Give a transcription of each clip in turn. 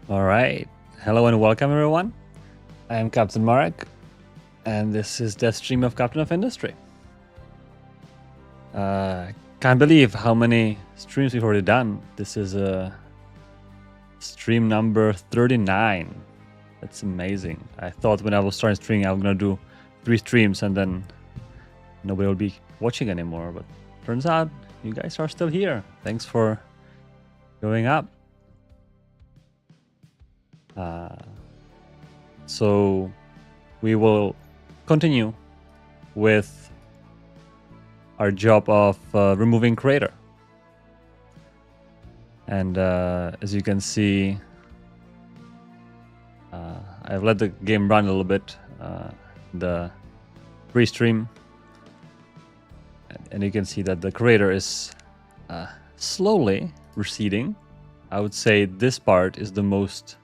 All right. Hello and welcome, everyone. I am Captain Marek, and this is the stream of Captain of Industry. Can't believe how many streams we've already done. This is stream number 39. That's amazing. I thought when I was starting streaming, I was going to do 3 streams and then nobody will be watching anymore. But turns out you guys are still here. Thanks for showing up. So we will continue with our job of removing crater. And as you can see, I've let the game run a little bit, the pre-stream, and you can see that the crater is slowly receding. I would say this part is the most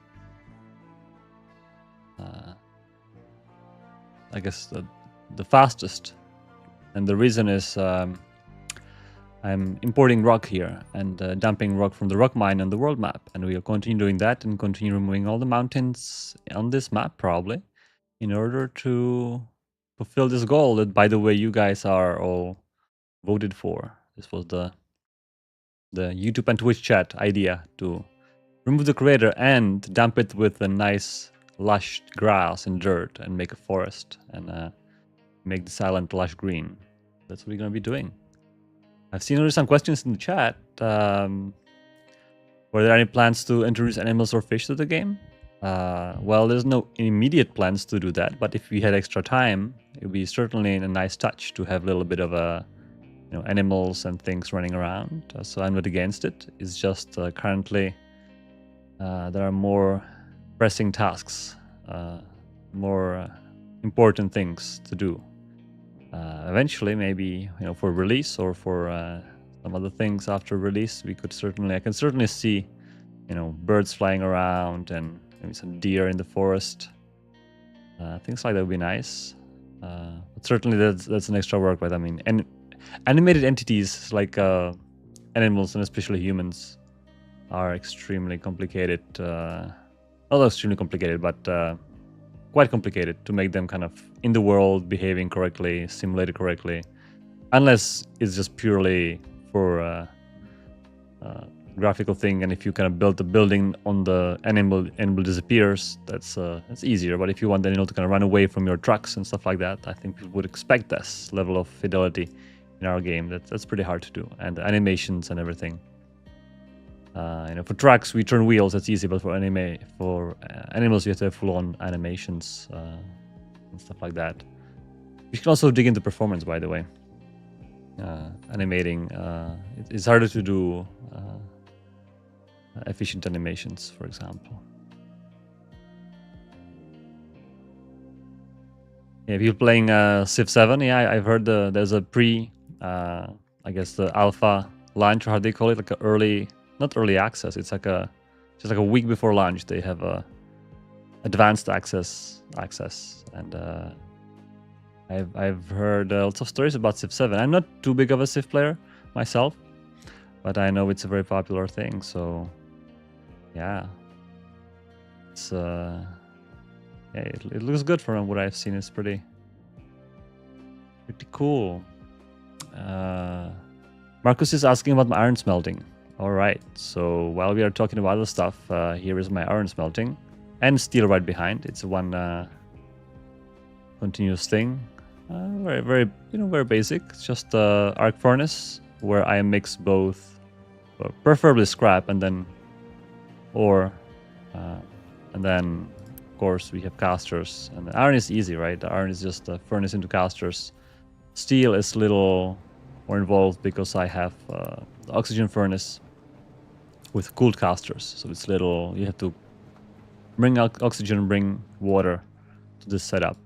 I guess the fastest, and the reason is I'm importing rock here and dumping rock from the rock mine on the world map, and we'll continue doing that and continue removing all the mountains on this map probably in order to fulfill this goal that, by the way, you guys are all voted for. This was the YouTube and Twitch chat idea to remove the crater and dump it with a nice lush grass and dirt and make a forest and make this island lush green. That's what we're going to be doing. I've seen already some questions in the chat. Were there any plans to introduce animals or fish to the game? Well, there's no immediate plans to do that, but if we had extra time, it would be certainly a nice touch to have a little bit of animals and things running around. So I'm not against it. It's just currently there are more pressing tasks, more important things to do. Eventually, maybe for release or for some other things after release, I can certainly see birds flying around and maybe some deer in the forest. Things like that would be nice. But certainly that's an extra work. But I mean, and animated entities like animals and especially humans are extremely complicated. Not extremely complicated, but quite complicated to make them kind of in the world, behaving correctly, simulated correctly, unless it's just purely for a graphical thing. And if you kind of build the building on the animal disappears, that's easier. But if you want the animal to kind of run away from your trucks and stuff like that, I think people would expect this level of fidelity in our game. That's pretty hard to do, and the animations and everything. For trucks, we turn wheels, that's easy, but for animals, you have to have full-on animations and stuff like that. We can also dig into performance, by the way. Animating, it's harder to do efficient animations, for example. Yeah, if you're playing Civ 7, yeah, I've heard there's a I guess the alpha launch, or how they call it, like an not early access. It's like just like a week before launch. They have a advanced access, and I've heard lots of stories about Civ 7. I'm not too big of a Civ player myself, but I know it's a very popular thing. So yeah, it's it looks good from what I've seen. It's pretty cool. Marcus is asking about my iron smelting. All right, so while we are talking about other stuff, here is my iron smelting and steel right behind. It's one continuous thing, very basic. It's just arc furnace where I mix both, preferably scrap and then ore, and then of course we have casters. And the iron is easy, right? The iron is just a furnace into casters. Steel is a little more involved because I have the oxygen furnace with cooled casters, so it's little. You have to bring oxygen, bring water to this setup.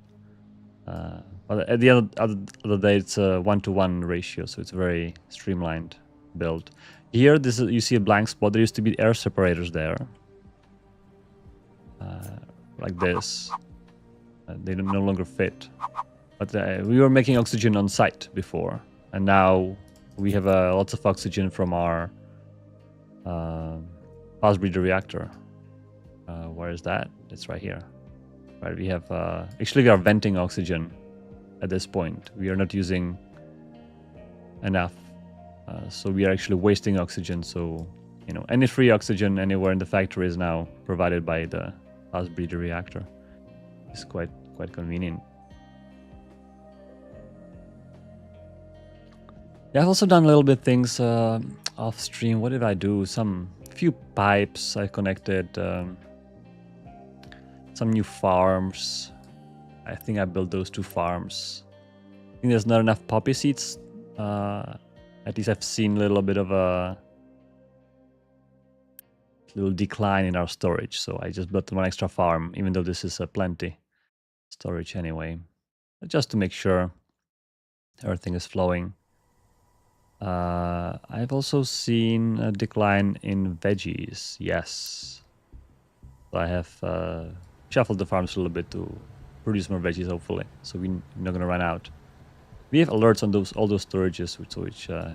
But at the end of the day, it's a 1-to-1 ratio, so it's a very streamlined build. Here, you see a blank spot. There used to be air separators there, like this. They no longer fit. But we were making oxygen on site before, and now we have lots of oxygen from our fast breeder reactor. Where is that? It's right here. Right, we have actually we are venting oxygen at this point. We are not using enough, so we are actually wasting oxygen. So any free oxygen anywhere in the factory is now provided by the fast breeder reactor. It's quite convenient. Yeah, I've also done a little bit things off stream. What did I do? Few pipes I connected. Some new farms. I think I built those 2 farms. I think there's not enough poppy seeds. At least I've seen a little bit of a little decline in our storage. So I just built 1 extra farm, even though this is plenty storage anyway, just to make sure everything is flowing. I've also seen a decline in veggies. Yes. So I have shuffled the farms a little bit to produce more veggies, hopefully. So we're not going to run out. We have alerts on all those storages, which I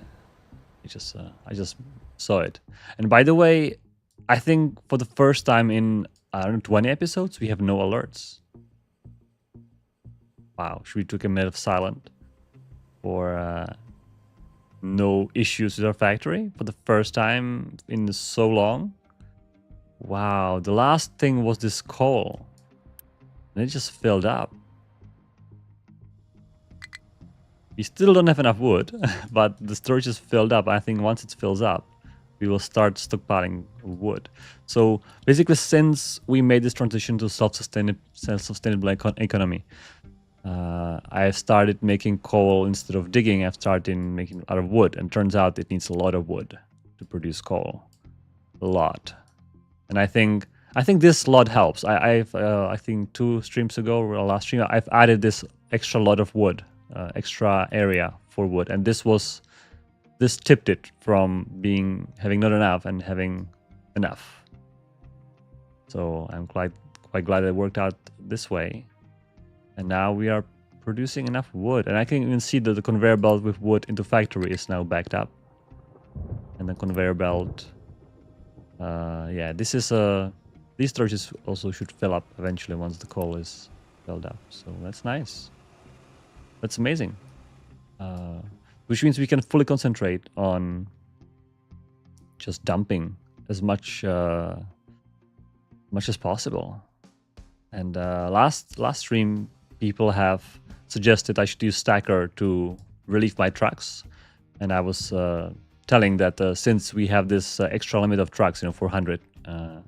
just saw it. And by the way, I think for the first time in, I don't know, 20 episodes, we have no alerts. Wow, should we take a minute of silence for no issues with our factory for the first time in so long? Wow, the last thing was this coal. And it just filled up. We still don't have enough wood, but the storage is filled up. I think once it fills up, we will start stockpiling wood. So basically, since we made this transition to self-sustainable economy, I started making coal instead of digging. I've started making out of wood, and turns out it needs a lot of wood to produce coal, a lot. And I think this lot helps. I think 2 streams ago, or last stream, I've added this extra lot of wood, extra area for wood, and this tipped it from having not enough and having enough. So I'm quite glad it worked out this way. And now we are producing enough wood. And I can even see that the conveyor belt with wood into factory is now backed up. And the conveyor belt, yeah, this is these storages also should fill up eventually once the coal is filled up. So that's nice. That's amazing. Which means we can fully concentrate on just dumping as much as possible. And last stream, people have suggested I should use Stacker to relieve my trucks, and I was telling that since we have this extra limit of trucks, 400. And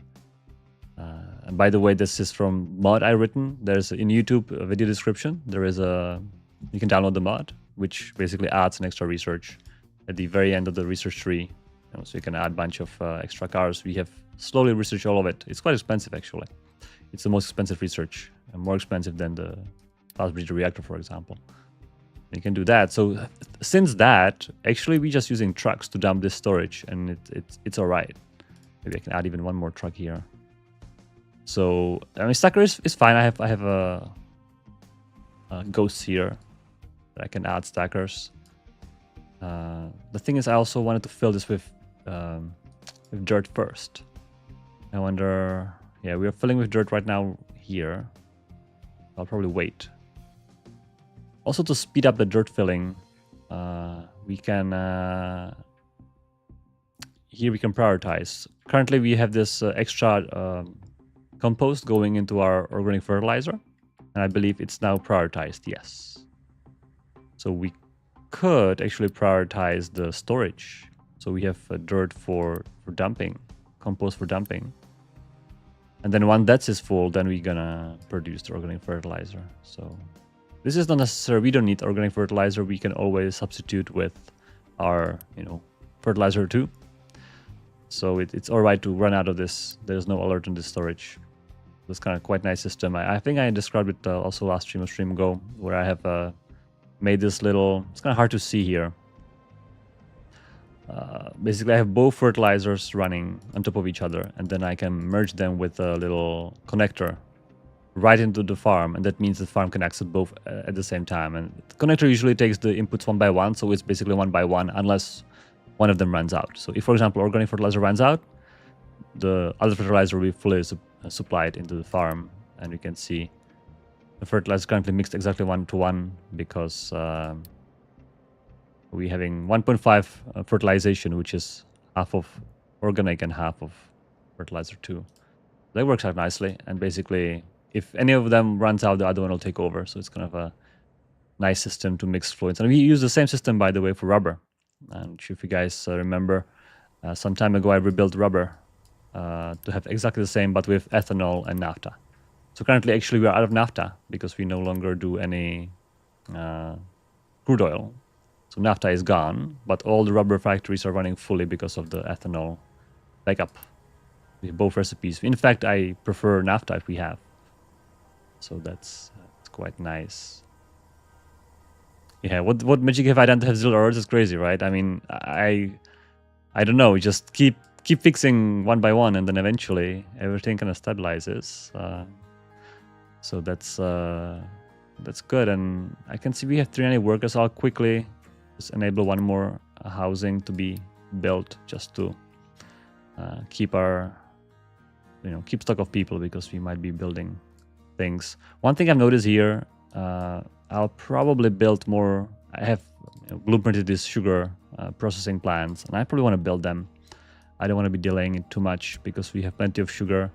by the way, this is from mod I written. There's in YouTube a video description. There is you can download the mod, which basically adds an extra research at the very end of the research tree. So you can add a bunch of extra cars. We have slowly researched all of it. It's quite expensive, actually. It's the most expensive research, and more expensive than the fast breeder reactor, for example. You can do that. So since that, actually, we're just using trucks to dump this storage, and it's all right. Maybe I can add even 1 more truck here. So I mean, Stacker is fine. I have a ghosts here that I can add stackers. The thing is, I also wanted to fill this with dirt first. I wonder. Yeah, we are filling with dirt right now here. I'll probably wait. Also, to speed up the dirt filling, we can here we can prioritize. Currently, we have this extra compost going into our organic fertilizer, and I believe it's now prioritized. Yes. So we could actually prioritize the storage. So we have dirt for dumping, compost for dumping. And then once that is full, then we're gonna produce the organic fertilizer. So this is not necessary. We don't need organic fertilizer. We can always substitute with our, fertilizer too. So it's all right to run out of this. There's no alert on this storage. It's kind of quite nice system. I think I described it also last stream ago, where I have made this little. It's kind of hard to see here. Basically, I have both fertilizers running on top of each other, and then I can merge them with a little connector right into the farm, and that means the farm can access both at the same time. And the connector usually takes the inputs 1 by 1, so it's basically 1 by 1 unless one of them runs out. So if, for example, organic fertilizer runs out, the other fertilizer will be fully supplied into the farm. And you can see the fertilizer is currently mixed exactly 1-to-1 because we're having 1.5 fertilization, which is half of organic and half of fertilizer too. That works out nicely. And basically, if any of them runs out, the other one will take over. So it's kind of a nice system to mix fluids. And we use the same system, by the way, for rubber. And if you guys remember, some time ago I rebuilt rubber to have exactly the same, but with ethanol and naphtha. So currently, actually, we are out of naphtha because we no longer do any crude oil. So naphtha is gone, but all the rubber factories are running fully because of the ethanol backup. We have both recipes. In fact, I prefer naphtha if we have. So that's quite nice. Yeah, what magic have I done to have 0 errors? It's crazy, right? I mean, I don't know. Just keep fixing one by one, and then eventually everything kind of stabilizes. So that's good. And I can see we have 390 workers. I'll quickly just enable one more housing to be built just to keep our keep stock of people, because we might be building things. One thing I've noticed here, I'll probably build more. I have blueprinted these sugar processing plants, and I probably want to build them. I don't want to be delaying it too much because we have plenty of sugar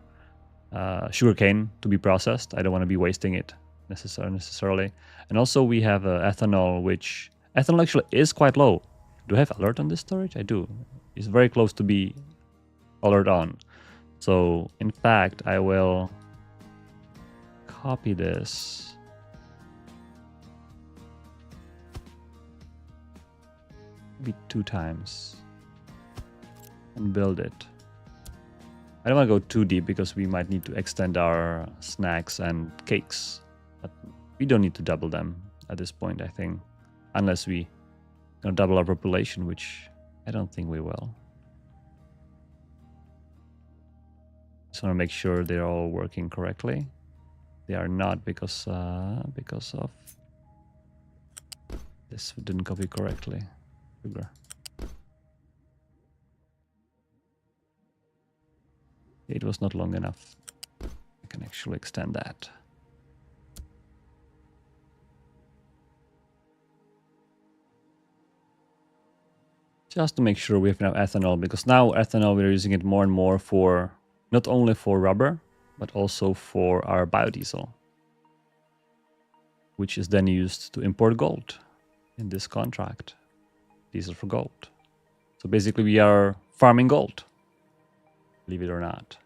cane to be processed. I don't want to be wasting it necessarily. And also we have ethanol, which ethanol actually is quite low. Do I have alert on this storage? I do. It's very close to be alert on. So in fact, I will copy this. Maybe 2 times and build it. I don't want to go too deep because we might need to extend our snacks and cakes, but we don't need to double them at this point, I think, unless we double our population, which I don't think we will. Just want to make sure they're all working correctly. They are not because of this didn't copy correctly. Sugar. It was not long enough. I can actually extend that. Just to make sure we have enough ethanol, because now ethanol we're using it more and more for not only for rubber, but also for our biodiesel, which is then used to import gold in this contract. Diesel for gold. So basically we are farming gold, believe it or not.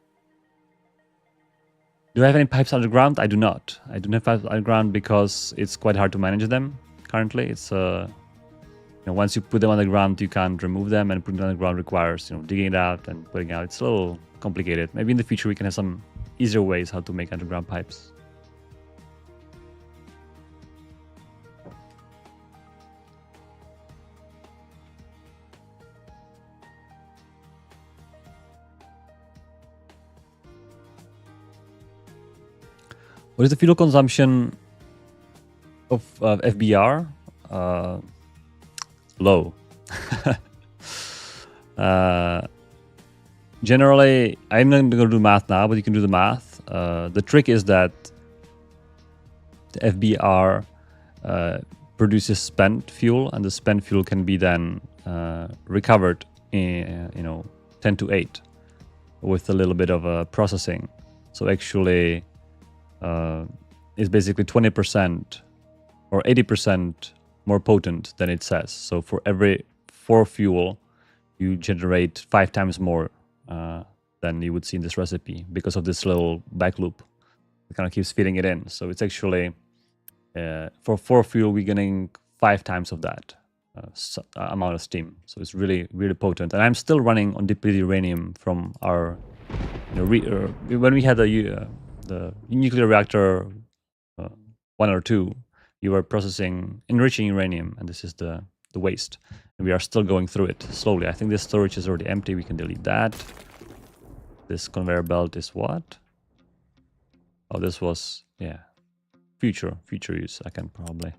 Do I have any pipes underground? I do not. I don't have pipes underground because it's quite hard to manage them currently. It's once you put them underground, you can't remove them, and putting them underground requires digging it out and putting out. It's a little complicated. Maybe in the future we can have some easier ways how to make underground pipes. What is the fuel consumption of FBR? Low. Generally, I'm not going to do math now, but you can do the math. The trick is that the FBR produces spent fuel, and the spent fuel can be then recovered in 10 to 8 with a little bit of processing. So actually, is basically 20% or 80% more potent than it says. So for every 4 fuel, you generate 5 times more than you would see in this recipe because of this little back loop. It kind of keeps feeding it in. So it's actually, for 4 fuel, we're getting 5 times of that amount of steam. So it's really, really potent. And I'm still running on depleted uranium from our, when we had the nuclear reactor 1 or 2, you were enriching uranium, and this is the waste. And we are still going through it slowly. I think this storage is already empty. We can delete that. This conveyor belt is what? Oh, this was, future use. I can probably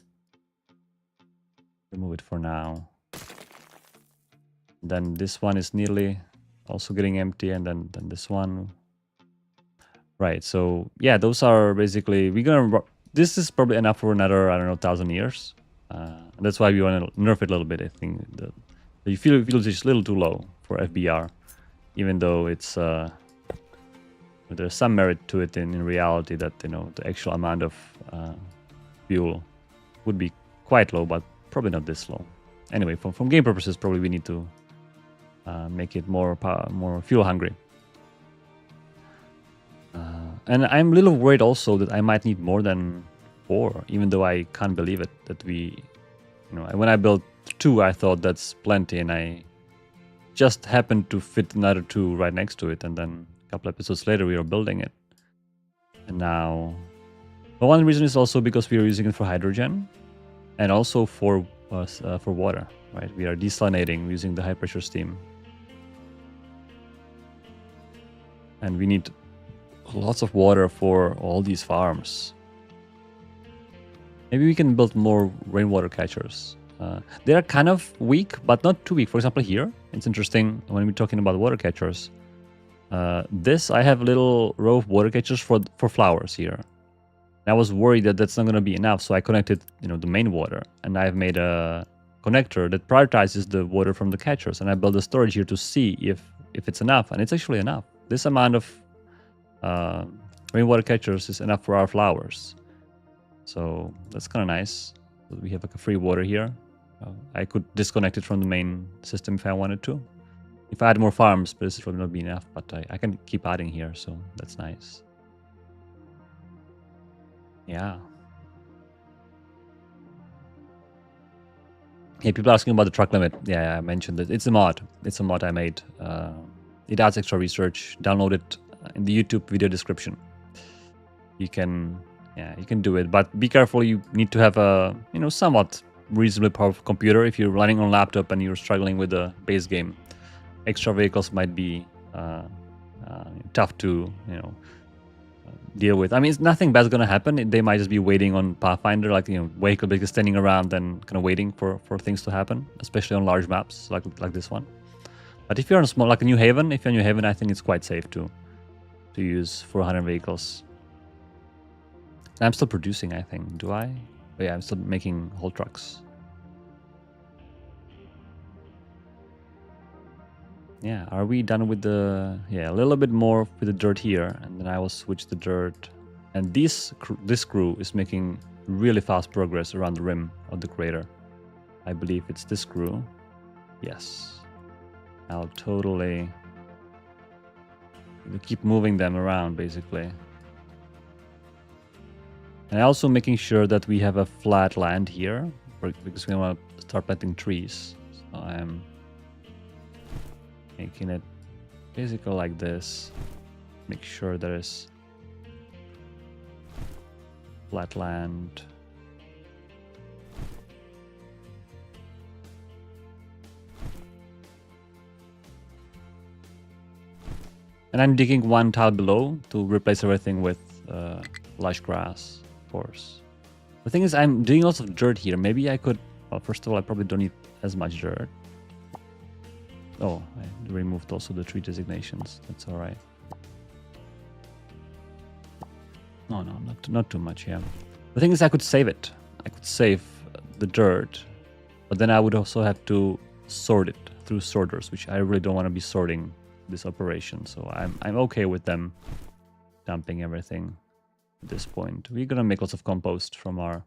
remove it for now. Then this one is nearly also getting empty, and then this one. Right. So yeah, those are basically this is probably enough for another, I don't know, 1,000 years. And that's why we want to nerf it a little bit. I think you feel it's just a little too low for FBR, even though it's there's some merit to it in reality that the actual amount of fuel would be quite low, but probably not this low. Anyway, from game purposes, probably we need to make it more fuel hungry. And I'm a little worried also that I might need more than 4, even though I can't believe it that we, when I built 2, I thought that's plenty, and I just happened to fit another 2 right next to it, and then a couple episodes later we were building it. And now, well, one reason is also because we are using it for hydrogen, and also for water, right? We are desalinating using the high pressure steam, and we need lots of water for all these farms. Maybe we can build more rainwater catchers. They are kind of weak, but not too weak. For example, here, it's interesting when we're talking about water catchers. I have a little row of water catchers for flowers here. And I was worried that that's not going to be enough, so I connected, the main water, and I've made a connector that prioritizes the water from the catchers, and I built a storage here to see if it's enough, and it's actually enough. This amount of rainwater catchers is enough for our flowers, so that's kind of nice. We have like a free water here. I could disconnect it from the main system if I wanted to. If I add more farms, but this is probably not be enough, but I can keep adding here, so that's nice. Yeah. Hey, people asking about the truck limit. Yeah, I mentioned that it's a mod. It's a mod I made. It adds extra research. Download it in the YouTube video description. You can do it, but be careful. You need to have a somewhat reasonably powerful computer. If you're running on laptop and you're struggling with the base game, extra vehicles might be tough to deal with. I mean, it's nothing bad's gonna happen. They might just be waiting on Pathfinder, like vehicle basically standing around and kind of waiting for things to happen, especially on large maps like this one. But if you're on a small, like New Haven, I think it's quite safe to use 400 vehicles. And I'm still producing, I think. Do I? Oh, yeah, I'm still making whole trucks. Yeah, are we done with the... Yeah, a little bit more with the dirt here, and then I will switch the dirt. And this crew is making really fast progress around the rim of the crater. I believe it's this crew. Yes. I'll totally... keep moving them around, basically. And also making sure that we have a flat land here, because we want to start planting trees. So I'm making it basically like this. Make sure there is flat land. And I'm digging one tile below to replace everything with lush grass, of course. The thing is, I'm doing lots of dirt here. Maybe I could... Well, first of all, I probably don't need as much dirt. Oh, I removed also the tree designations. That's all right. Oh, no, not too much, yeah. The thing is, I could save it. I could save the dirt, but then I would also have to sort it through sorters, which I really don't want to be sorting this operation. So I'm okay with them dumping everything at this point. We're gonna make lots of compost from our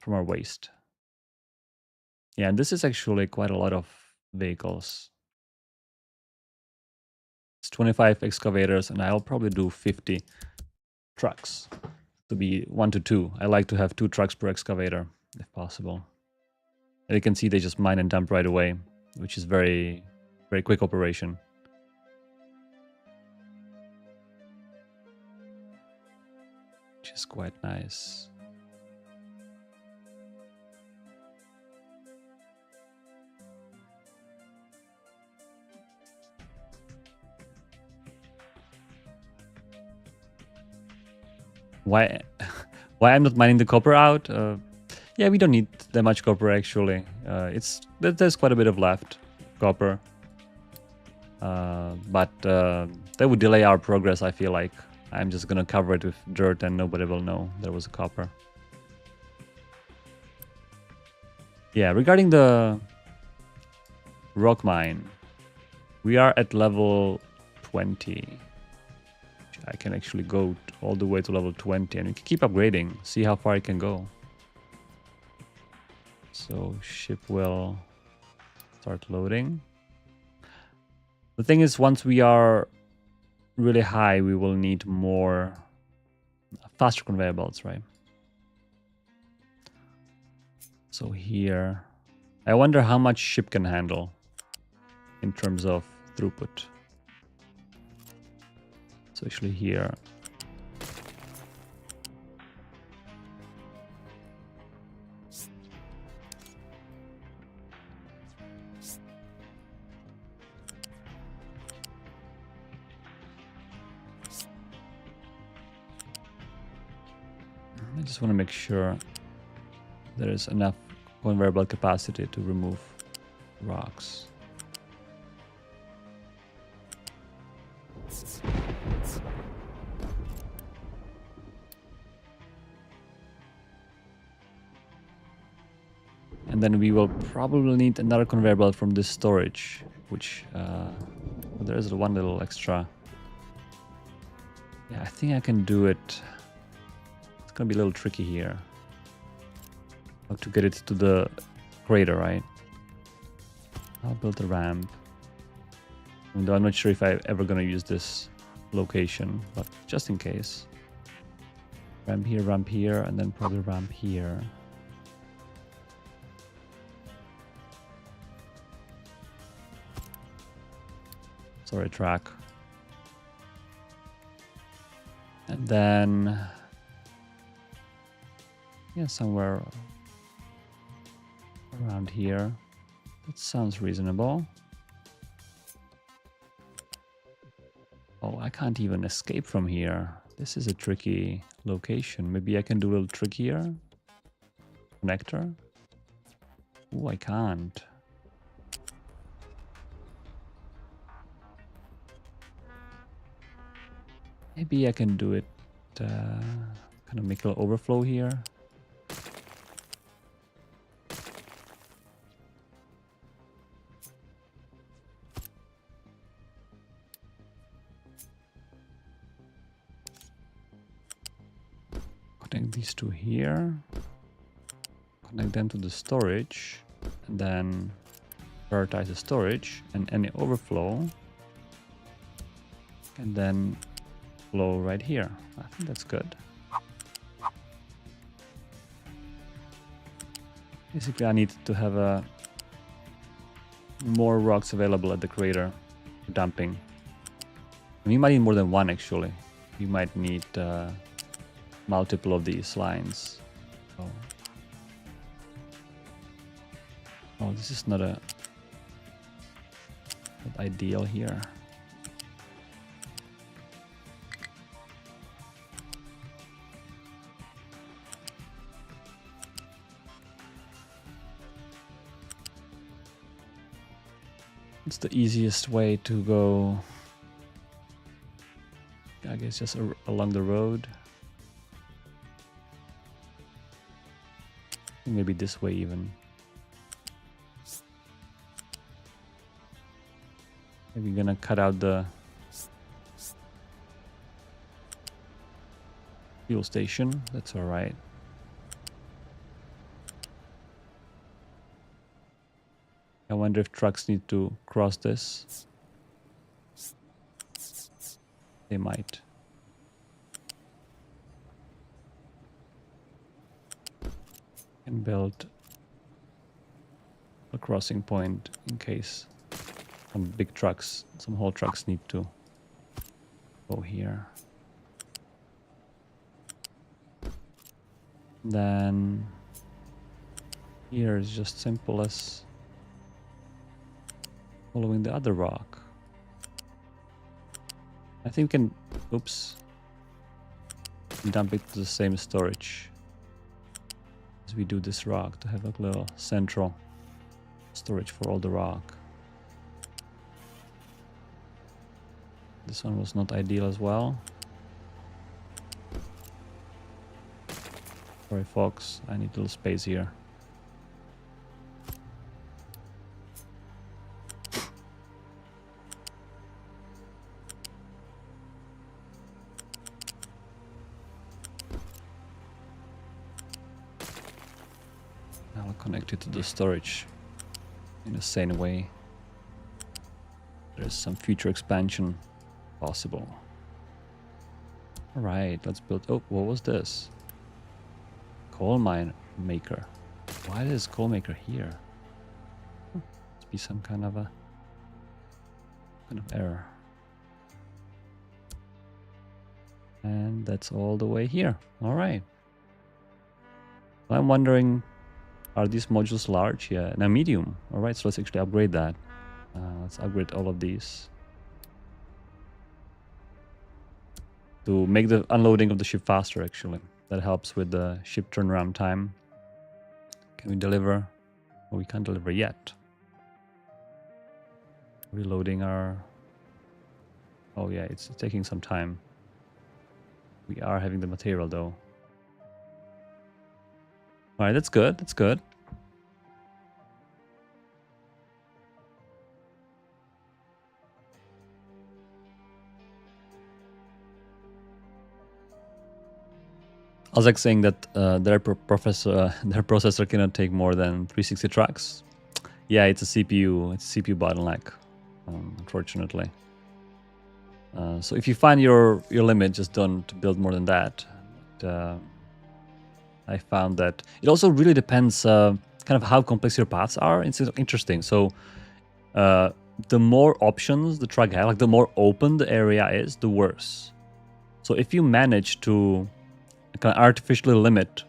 waste. Yeah, and this is actually quite a lot of vehicles. It's 25 excavators, and I'll probably do 50 trucks to be 1 to 2. I like to have 2 trucks per excavator if possible. And you can see they just mine and dump right away, which is very, very quick operation. Which is quite nice. Why I'm not mining the copper out? Yeah, we don't need that much copper actually. There's quite a bit of left copper. But That would delay our progress, I feel like. I'm just gonna cover it with dirt and nobody will know there was a copper. Yeah, regarding the rock mine, we are at level 20. I can actually go all the way to level 20 and we can keep upgrading, see how far it can go. So ship will start loading. The thing is, once we are really high, we will need more faster conveyor belts, right? So here, I wonder how much ship can handle in terms of throughput. So actually here, I just want to make sure there is enough conveyor belt capacity to remove rocks. And then we will probably need another conveyor belt from this storage, which there is one little extra. Yeah, I think I can do it. It's gonna be a little tricky here. How to get it to the crater, right? I'll build a ramp. Though I'm not sure if I'm ever gonna use this location, but just in case. Ramp here, and then probably ramp here. Sorry, track. And then, yeah, somewhere around here. That sounds reasonable. Oh, I can't even escape from here. This is a tricky location. Maybe I can do a little trickier. Connector. Oh, I can't. Maybe I can do it, kind of make a little overflow here. Connect these two here. Connect them to the storage, and then prioritize the storage and any overflow. And then flow right here. I think that's good. Basically, I need to have more rocks available at the crater for dumping. We might need more than one, actually. We might need multiple of these lines. Oh, this is not ideal here. It's the easiest way to go, I guess, just along the road. Maybe this way even. Maybe gonna cut out the fuel station. That's all right. I wonder if trucks need to cross this. They might. And build a crossing point in case some big trucks, some haul trucks need to go here. Then here is just simple as following the other rock. I think we can, oops, dump it to the same storage as we do this rock to have a little central storage for all the rock. This one was not ideal as well. Sorry, Fox. I need a little space here. I'll connect it to the storage in the same way. There's some future expansion possible. All right, let's build. Oh, what was this? Coal mine maker. Why is coal maker here? Must be some kind of error. And that's all the way here. All right. I'm wondering, are these modules large? Yeah, now medium. All right, so let's actually upgrade that. Let's upgrade all of these to make the unloading of the ship faster, actually. That helps with the ship turnaround time. Can we deliver? Oh, we can't deliver yet. Reloading our... Oh yeah, it's taking some time. We are having the material though. Alright, that's good, that's good. I was like saying that their processor cannot take more than 360 tracks. Yeah, it's a CPU bottleneck, unfortunately. So if you find your limit, just don't build more than that. I found that it also really depends kind of how complex your paths are. It's interesting. So the more options the track has, like the more open the area is, the worse. So if you manage to kind of artificially limit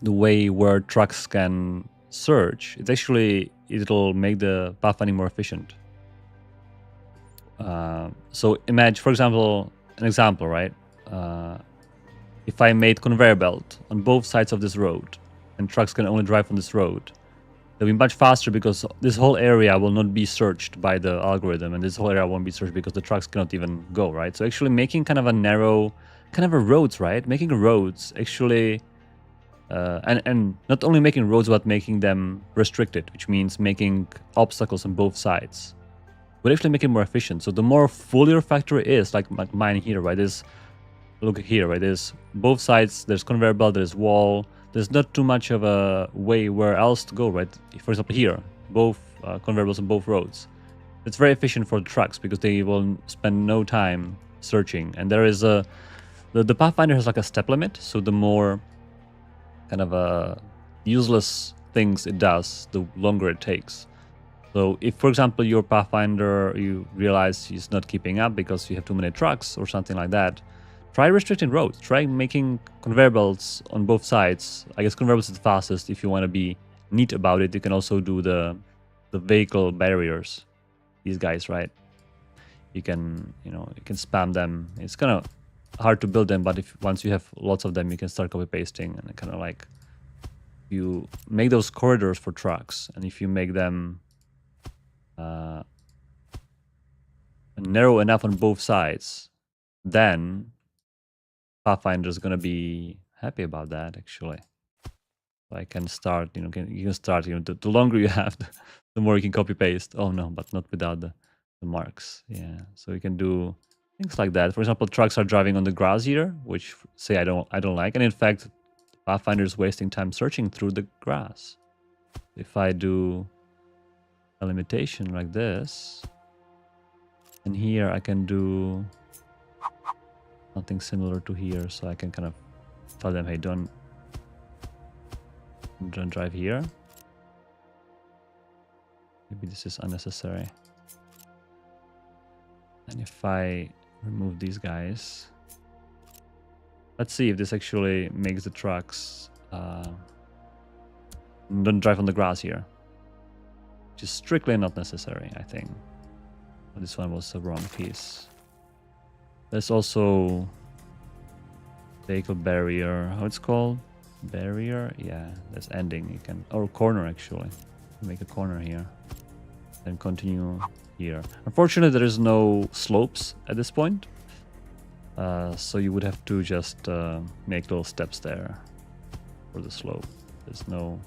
the way where trucks can search, it'll make the pathfinding more efficient. So imagine, for example, right? If I made conveyor belt on both sides of this road, and trucks can only drive on this road, they'll be much faster because this whole area will not be searched by the algorithm, and this whole area won't be searched because the trucks cannot even go, right? So actually making kind of a narrow, kind of a roads, right? Making roads actually, and not only making roads, but making them restricted, which means making obstacles on both sides, would actually make it more efficient. So the more full your factory is, like mine here, right? Look here, right? There's both sides, there's conveyor belt, there's wall, there's not too much of a way where else to go, right? For example, here, both conveyor belts on both roads. It's very efficient for the trucks because they will spend no time searching. And there is the Pathfinder has like a step limit, so the more kind of useless things it does, the longer it takes. So if, for example, your Pathfinder, you realize he's not keeping up because you have too many trucks or something like that, try restricting roads. Try making conveyor belts on both sides. I guess conveyor belts is the fastest. If you want to be neat about it, you can also do the vehicle barriers. These guys, right? You can spam them. It's kind of hard to build them, but once you have lots of them, you can start copy pasting and kind of like you make those corridors for trucks, and if you make them narrow enough on both sides, then Pathfinder is gonna be happy about that. Actually, so I can start. You can start. The longer you have, the more you can copy paste. Oh no, but not without the marks. Yeah, so you can do things like that. For example, trucks are driving on the grass here, which say I don't like, and in fact, Pathfinder is wasting time searching through the grass. If I do a limitation like this, and here I can do something similar to here, so I can kind of tell them, hey, don't drive here. Maybe this is unnecessary. And if I remove these guys, let's see if this actually makes the trucks don't drive on the grass here, which is strictly not necessary, I think. But this one was the wrong piece. There's also vehicle barrier. How it's called? Barrier? Yeah, there's ending. You can, or corner actually. Make a corner here. Then continue here. Unfortunately, there is no slopes at this point. So you would have to just make little steps there for the slope. There's no...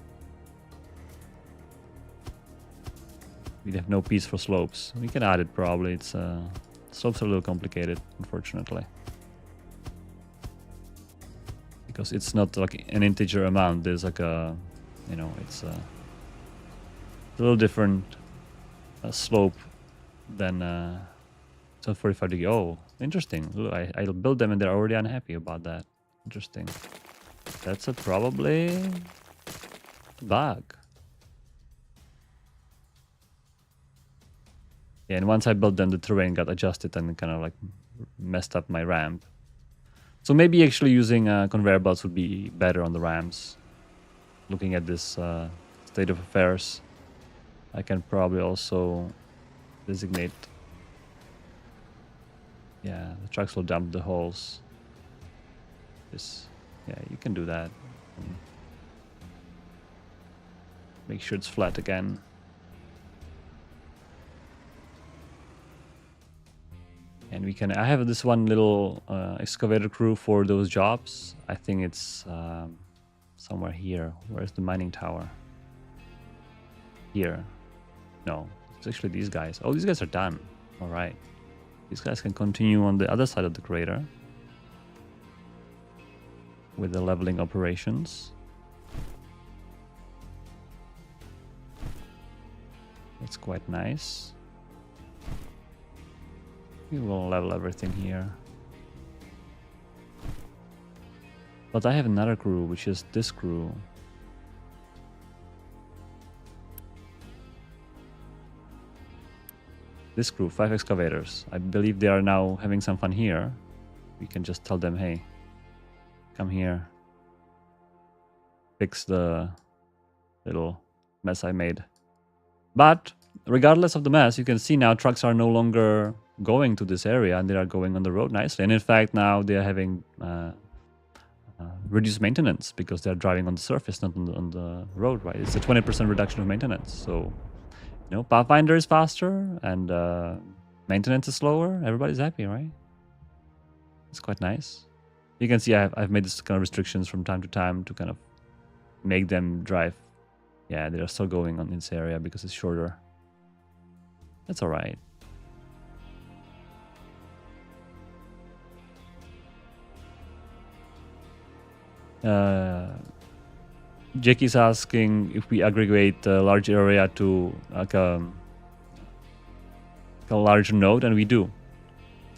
We have no piece for slopes. We can add it probably. It's slopes are a little complicated, unfortunately. Because it's not like an integer amount. There's like a, you know, it's a little different slope than 45 degree. Oh, interesting. Look, I'll build them and they're already unhappy about that. Interesting. That's probably a bug. Yeah, and once I built them, the terrain got adjusted and kind of like messed up my ramp. So maybe actually using conveyor belts would be better on the ramps. Looking at this state of affairs, I can probably also designate... Yeah, the trucks will dump the holes. Yeah, you can do that. Make sure it's flat again. And we can... I have this one little excavator crew for those jobs. I think it's somewhere here. Where's the mining tower? Here. No, it's actually these guys. Oh, these guys are done. All right. These guys can continue on the other side of the crater with the leveling operations. That's quite nice. We will level everything here. But I have another crew, which is this crew. This crew, 5 excavators. I believe they are now having some fun here. We can just tell them, hey, come here. Fix the little mess I made. But regardless of the mess, you can see now trucks are no longer going to this area and they are going on the road nicely. And in fact, now they are having reduced maintenance because they're driving on the surface, not on the road, right? It's a 20% reduction of maintenance. So, you know, Pathfinder is faster and maintenance is slower. Everybody's happy, right? It's quite nice. You can see I've made this kind of restrictions from time to time to kind of make them drive. Yeah, they're still going on this area because it's shorter. That's all right. Jackie's asking if we aggregate a large area to like a large node, and we do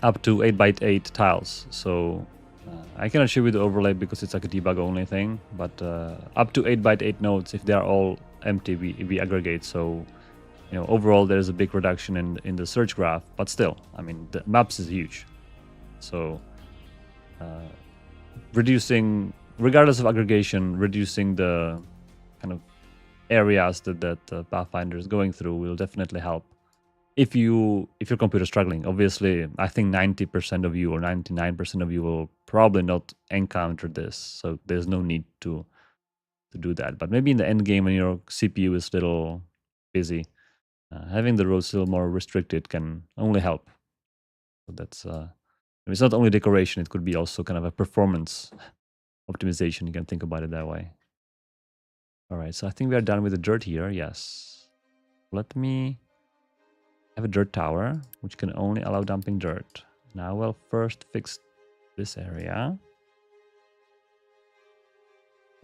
up to 8x8 tiles. So I cannot show you the overlay because it's like a debug only thing, but up to 8x8 nodes, if they are all empty, we aggregate. So, you know, overall there's a big reduction in the search graph, but still, I mean, the maps is huge. So reducing, regardless of aggregation, reducing the kind of areas that Pathfinder is going through will definitely help. If your computer is struggling, obviously, I think 90% of you or 99% of you will probably not encounter this, so there's no need to do that. But maybe in the end game when your CPU is a little busy, having the roads a little more restricted can only help. So that's it's not only decoration; it could be also kind of a performance optimization. You can think about it that way. All right, so I think we are done with the dirt here. Yes. Let me have a dirt tower, which can only allow dumping dirt. Now we'll first fix this area.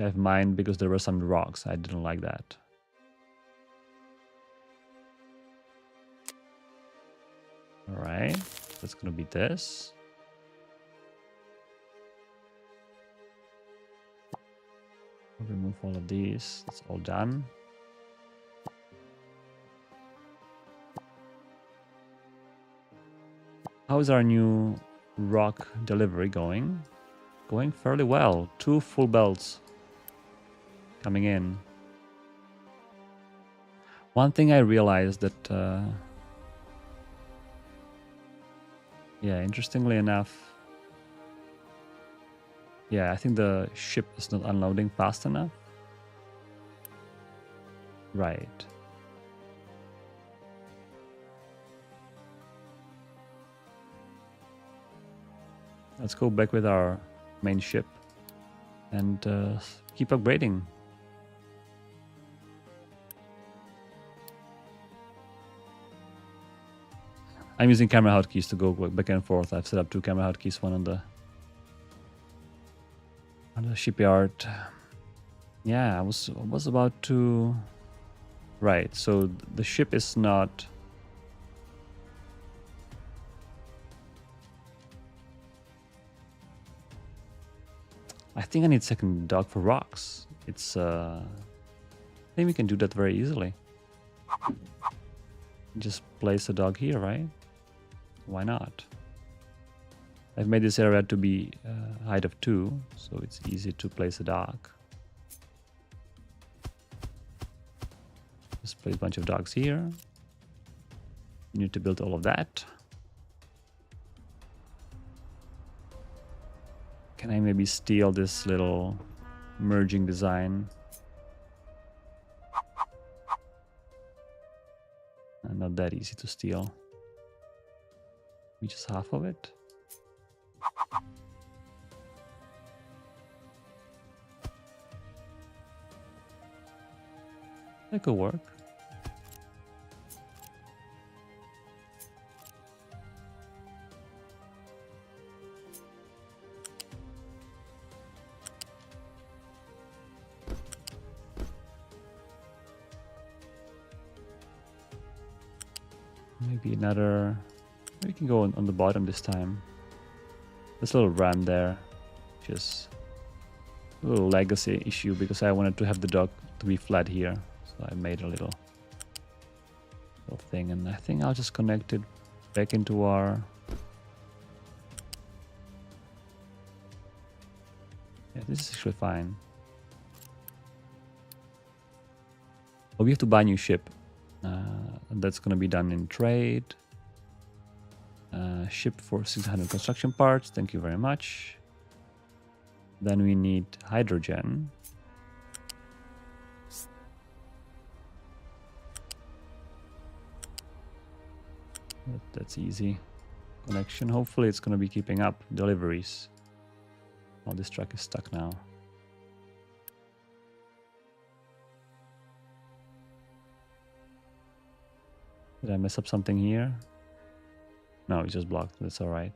I have mined because there were some rocks. I didn't like that. All right, that's gonna be this. I'll remove all of these. It's all done. How is our new rock delivery going? Going fairly well. 2 full belts coming in. One thing I realized that, yeah, interestingly enough, yeah, I think the ship is not unloading fast enough. Right. Let's go back with our main ship and keep upgrading. I'm using camera hotkeys to go back and forth. I've set up 2 camera hotkeys, one on the shipyard. Yeah, I was about to. Right, so the ship is not. I think I need second dock for rocks. It's I think we can do that very easily. Just place a dock here, right? Why not? I've made this area to be height of 2, so it's easy to place a dock. Just place a bunch of docks here. You need to build all of that. Can I maybe steal this little merging design? Not that easy to steal. Maybe just half of it. That could work. Maybe another. We can go on the bottom this time. This little ram there, just a little legacy issue because I wanted to have the dock to be flat here, so I made a little thing, and I think I'll just connect it back into our. Yeah, this is actually fine. Oh, we have to buy a new ship. And that's going to be done in trade. Ship for 600 construction parts. Thank you very much. Then we need hydrogen. That's easy. Connection. Hopefully it's going to be keeping up deliveries. Oh, this truck is stuck now. Did I mess up something here? No, it's just blocked. That's all right.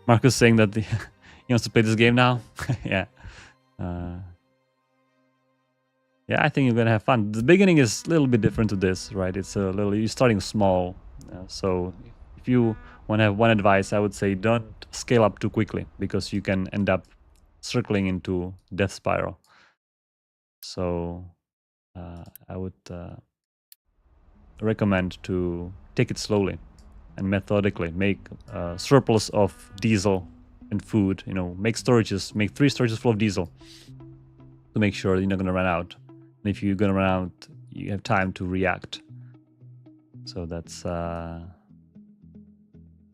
Marcus saying that he wants to play this game now. Yeah. Yeah, I think you're gonna have fun. The beginning is a little bit different to this, right? It's a little. You're starting small, so if you want to have one advice, I would say don't scale up too quickly because you can end up circling into death spiral. So I would recommend to take it slowly and methodically. Make surplus of diesel and food. You know, make storages. Make 3 storages full of diesel to make sure you're not going to run out. And if you're going to run out, you have time to react. So that's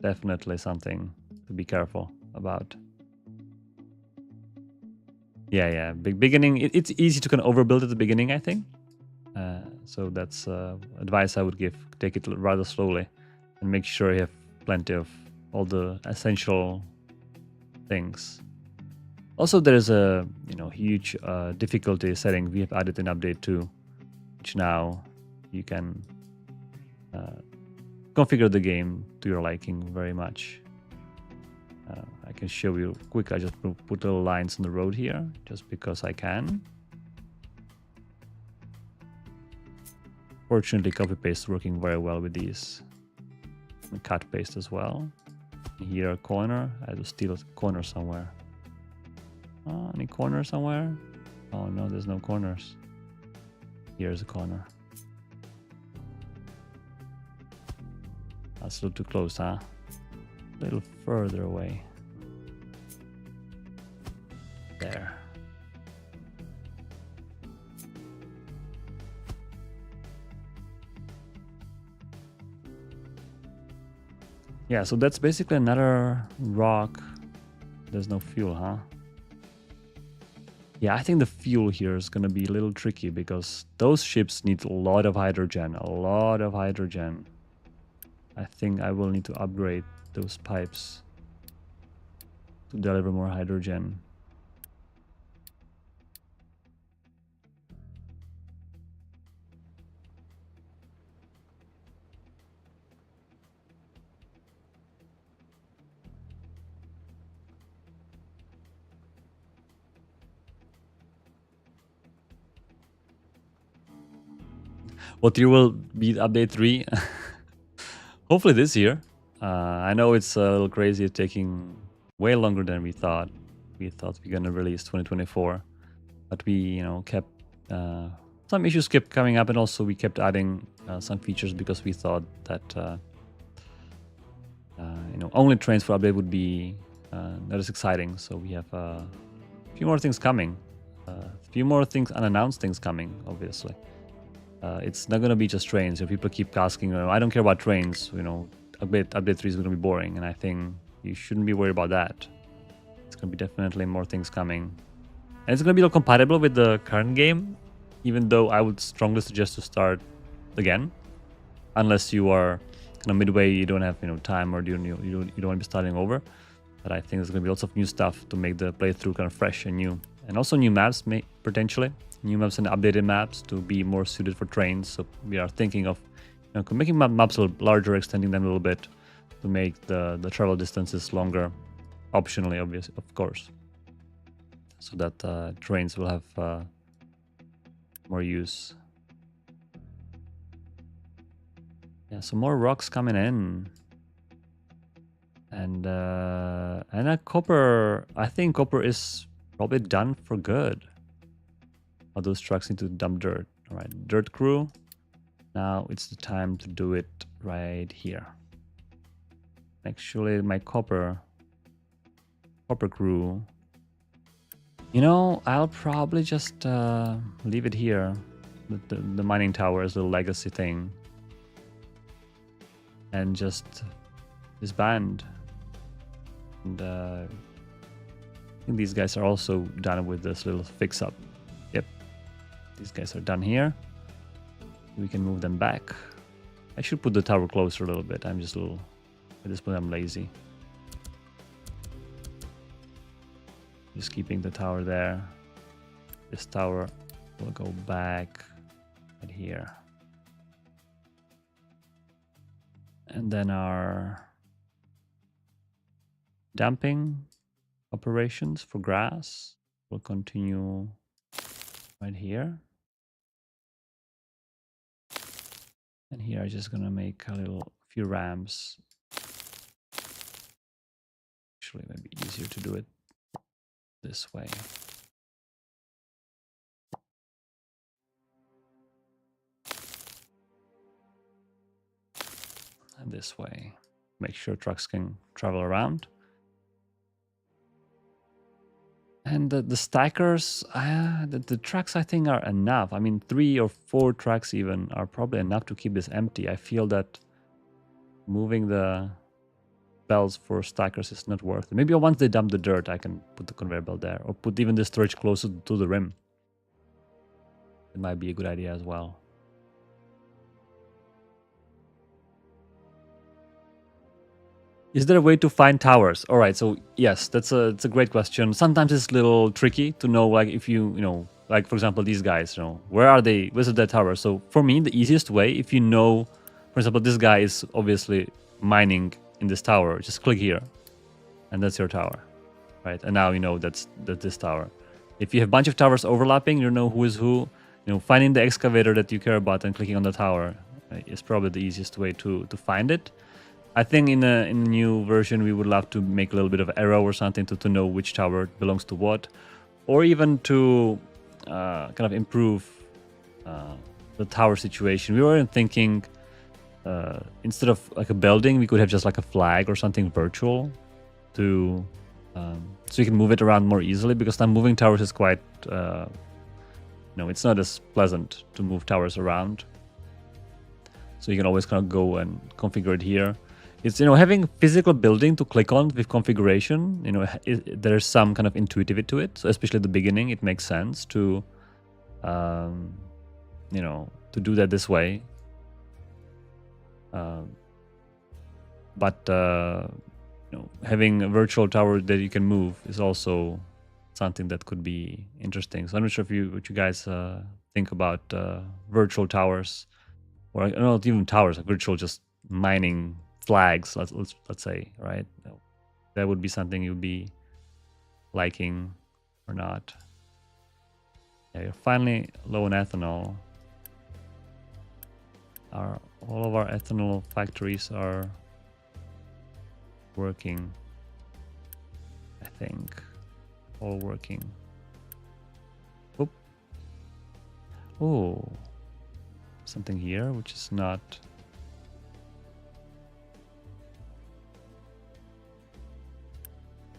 definitely something to be careful about. Yeah. Beginning, it's easy to kind of overbuild at the beginning, I think. So that's advice I would give. Take it rather slowly and make sure you have plenty of all the essential things. Also, there is a huge difficulty setting we have added in update 2, which now you can configure the game to your liking very much. I can show you quick. I just put little lines on the road here just because I can. Fortunately, copy paste is working very well with these. And cut paste as well. Here a corner. I have to steal a corner somewhere. Any corner somewhere? Oh no, there's no corners. Here's a corner. That's a little too close, huh? A little further away. There. Yeah, so that's basically another rock. There's no fuel, huh? Yeah, I think the fuel here is going to be a little tricky because those ships need a lot of hydrogen, a lot of hydrogen. I think I will need to upgrade those pipes to deliver more hydrogen. What year will be update 3? Hopefully this year. I know it's a little crazy, it's taking way longer than we thought. We thought we're gonna release 2024, but we, kept some issues kept coming up, and also we kept adding some features because we thought that only trains for update would be not as exciting. So we have a few more things coming, a few more things, unannounced things coming, obviously. It's not going to be just trains. If people keep asking, I don't care about trains, update 3 is going to be boring. And I think you shouldn't be worried about that. It's going to be definitely more things coming. And it's going to be compatible with the current game, even though I would strongly suggest to start again. Unless you are kind of midway, you don't have time, or you don't want to be starting over. But I think there's going to be lots of new stuff to make the playthrough kind of fresh and new. And also new maps, potentially. New maps and updated maps to be more suited for trains. So we are thinking of making maps a little larger, extending them a little bit to make the travel distances longer, optionally, obviously, of course, so that trains will have more use. Yeah, so more rocks coming in, and a copper. I think copper is probably done for good. All those trucks need to dump dirt. All right, dirt crew. Now it's the time to do it right here. Actually, my copper crew. I'll probably just leave it here. The mining tower is a little legacy thing. And just disband. And I think these guys are also done with this little fix-up. Yep. These guys are done here. We can move them back. I should put the tower closer a little bit. I'm just a little... At this point, I'm lazy. Just keeping the tower there. This tower will go back right here. And then our dumping operations for grass will continue right here. And here I'm just gonna make a few ramps. Actually, it might be easier to do it this way. And this way. Make sure trucks can travel around. And the stackers, the tracks I think are enough. I mean, 3 or 4 tracks even are probably enough to keep this empty. I feel that moving the belts for stackers is not worth it. Maybe once they dump the dirt, I can put the conveyor belt there, or put even the storage closer to the rim. It might be a good idea as well. Is there a way to find towers? All right, so yes, it's a great question. Sometimes it's a little tricky to know, like if like for example, these guys, where are they? Where's their tower? So for me, the easiest way, if you know, for example, this guy is obviously mining in this tower, just click here, and that's your tower, right? And now you know that's this tower. If you have a bunch of towers overlapping, you know who is who. Finding the excavator that you care about and clicking on the tower is probably the easiest way to find it. I think in a new version, we would love to make a little bit of arrow or something to know which tower belongs to what, or even to kind of improve the tower situation. We were thinking instead of like a building, we could have just like a flag or something virtual to so you can move it around more easily, because now moving towers is quite it's not as pleasant to move towers around. So you can always kind of go and configure it here. It's, having physical building to click on with configuration, there's some kind of intuitive to it. So especially at the beginning, it makes sense to, to do that this way. But having a virtual tower that you can move is also something that could be interesting. So I'm not sure what you guys think about virtual towers, or not even towers, like virtual just mining flags. Let's say, right? That would be something you'd be liking or not. Yeah, you're finally low on ethanol. All of our ethanol factories are working, I think. All working. Oop. Oh, something here which is not.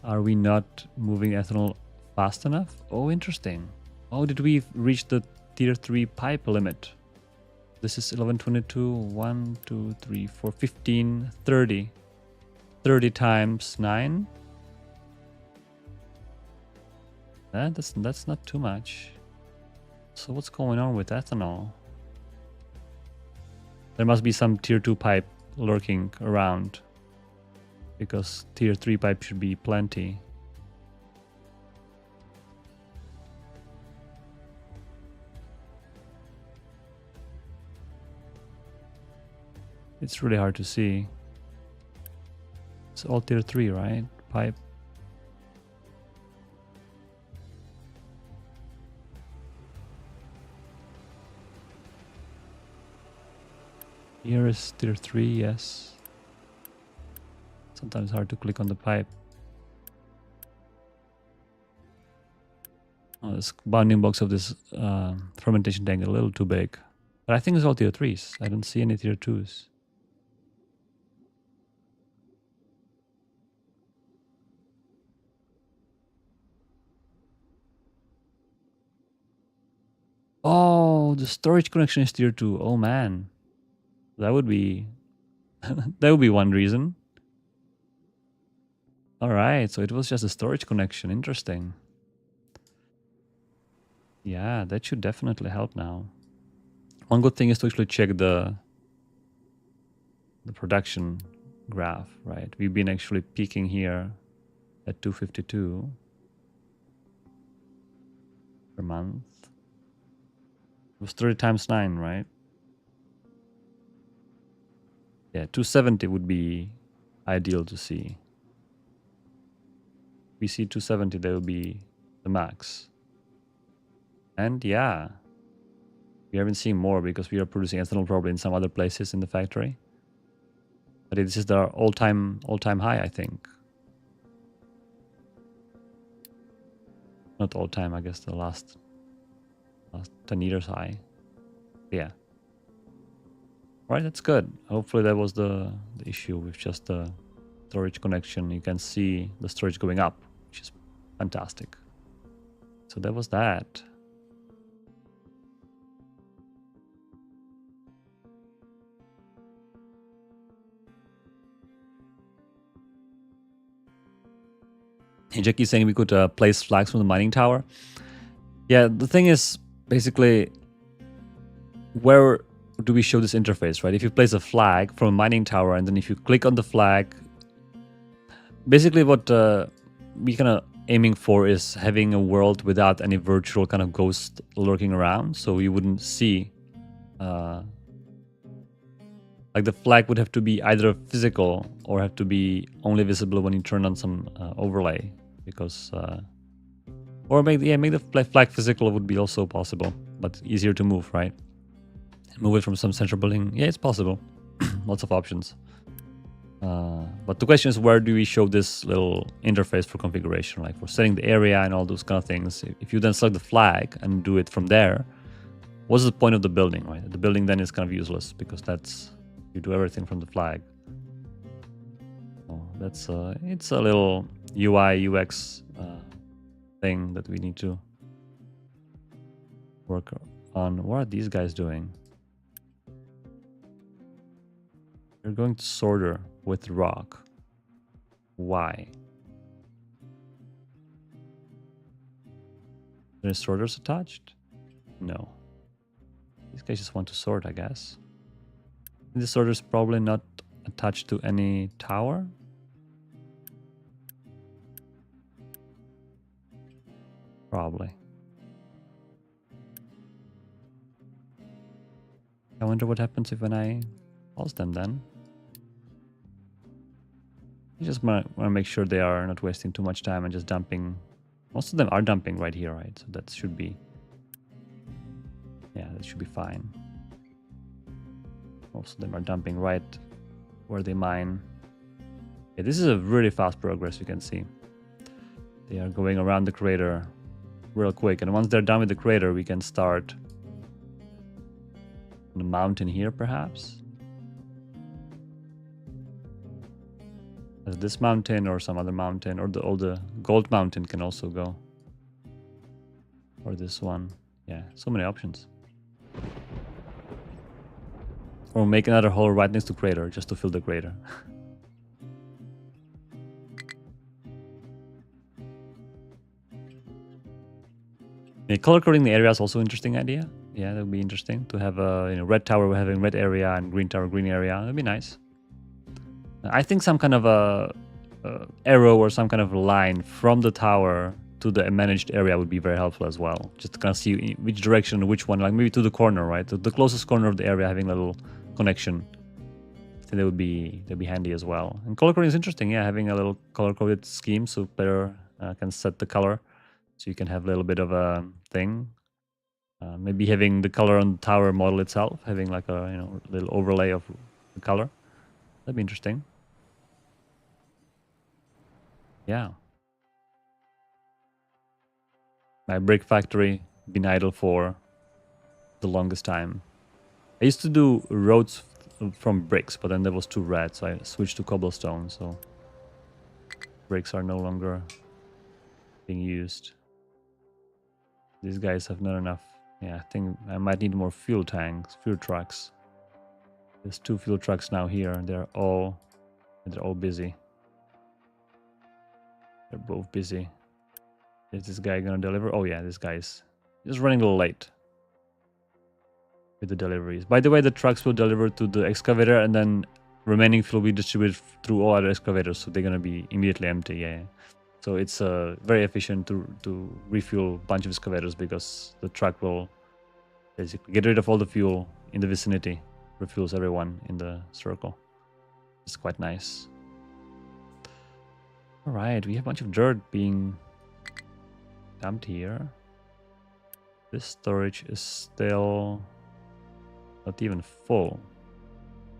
Are we not moving ethanol fast enough? Oh, interesting. Oh, did we reach the tier 3 pipe limit? This is 1122, 1, 2, 3, 4, 15, 30. 30 times 9. That's not too much. So what's going on with ethanol? There must be some tier 2 pipe lurking around, because tier 3 pipe should be plenty. It's really hard to see. It's all tier 3, right? Pipe. Here is tier 3, yes. Sometimes hard to click on the pipe. Oh, this bounding box of this fermentation tank is a little too big. But I think it's all tier 3s. I don't see any tier 2s. Oh, the storage connection is tier 2. Oh man. That would be that would be one reason. All right, so it was just a storage connection. Interesting. Yeah, that should definitely help now. One good thing is to actually check the production graph, right? We've been actually peaking here at 252 per month. It was 30 times 9, right? Yeah, 270 would be ideal to see. If we see 270, that would be the max. And yeah, we haven't seen more because we are producing ethanol probably in some other places in the factory. But this is the all-time high, I think. Not all-time, I guess the last 10 years high. Yeah. All right, that's good. Hopefully that was the issue with just the storage connection. You can see the storage going up, which is fantastic. So that was that. Hey, Jackie's saying we could place flags from the mining tower. Yeah, the thing is, basically, where do we show this interface, right? If you place a flag from a mining tower, and then if you click on the flag, basically what we kind of aiming for is having a world without any virtual kind of ghost lurking around, so you wouldn't see like the flag would have to be either physical or have to be only visible when you turn on some overlay, because or make the flag physical would be also possible, but easier to move, right? Move it from some central building. Yeah, it's possible. Lots of options. But the question is, where do we show this little interface for configuration, like for setting the area and all those kind of things? If you then select the flag and do it from there, what's the point of the building, right? The building then is kind of useless because that's, you do everything from the flag. So that's it's a little UI UX thing that we need to work on. What are these guys doing? They're going to sorter. with rock. Why? Are sorters attached? No. These guys just want to sort, I guess. This sorter's probably not attached to any tower. Probably. I wonder what happens if when I pause them then. I just want to make sure they are not wasting too much time and just dumping. Most of them are dumping right here, right? So that should be... Yeah, that should be fine. Most of them are dumping right where they mine. Yeah, this is a really fast progress, you can see. They are going around the crater real quick. And once they're done with the crater, we can start on the mountain here, perhaps. This mountain or some other mountain, or the gold mountain can also go. Or this one. Yeah, so many options. Or make another hole right next to crater, just to fill the crater. Yeah, color coding the area is also an interesting idea. Yeah, that would be interesting to have a red tower having red area and green tower green area. That'd be nice. I think some kind of a arrow or some kind of line from the tower to the managed area would be very helpful as well. Just to kind of see which direction, which one, like maybe to the corner, right? The closest corner of the area having a little connection. I think that'd be handy as well. And color coding is interesting, yeah, having a little color coded scheme so better can set the color. So you can have a little bit of a thing. Maybe having the color on the tower model itself, having like a little overlay of the color. That'd be interesting. Yeah. My brick factory been idle for the longest time. I used to do roads from bricks, but then there was too red, so I switched to cobblestone. So bricks are no longer being used. These guys have not enough. Yeah, I think I might need more fuel tanks, fuel trucks. There's 2 fuel trucks now here. They're all busy. They're both busy. Is this guy gonna deliver? Oh yeah, this guy's just running a little late with the deliveries. By the way, the trucks will deliver to the excavator, and then remaining fuel will be distributed through all other excavators, so they're gonna be immediately empty. Yeah. So it's very efficient to refuel a bunch of excavators, because the truck will basically get rid of all the fuel in the vicinity, refuels everyone in the circle. It's quite nice. All right, we have a bunch of dirt being dumped here. This storage is still not even full.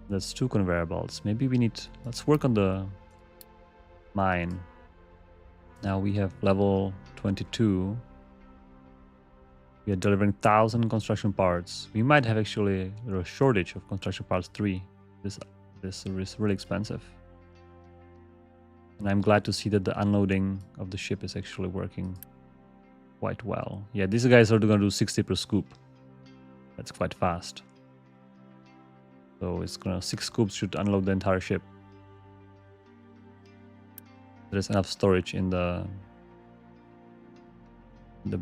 That's 2 conveyor belts. Maybe we need... Let's work on the mine. Now we have level 22. We are delivering 1,000 construction parts. We might have actually a shortage of construction parts 3. This is really expensive. And I'm glad to see that the unloading of the ship is actually working quite well. Yeah, these guys are going to do 60 per scoop. That's quite fast. So it's gonna 6 scoops should unload the entire ship. There's enough storage in the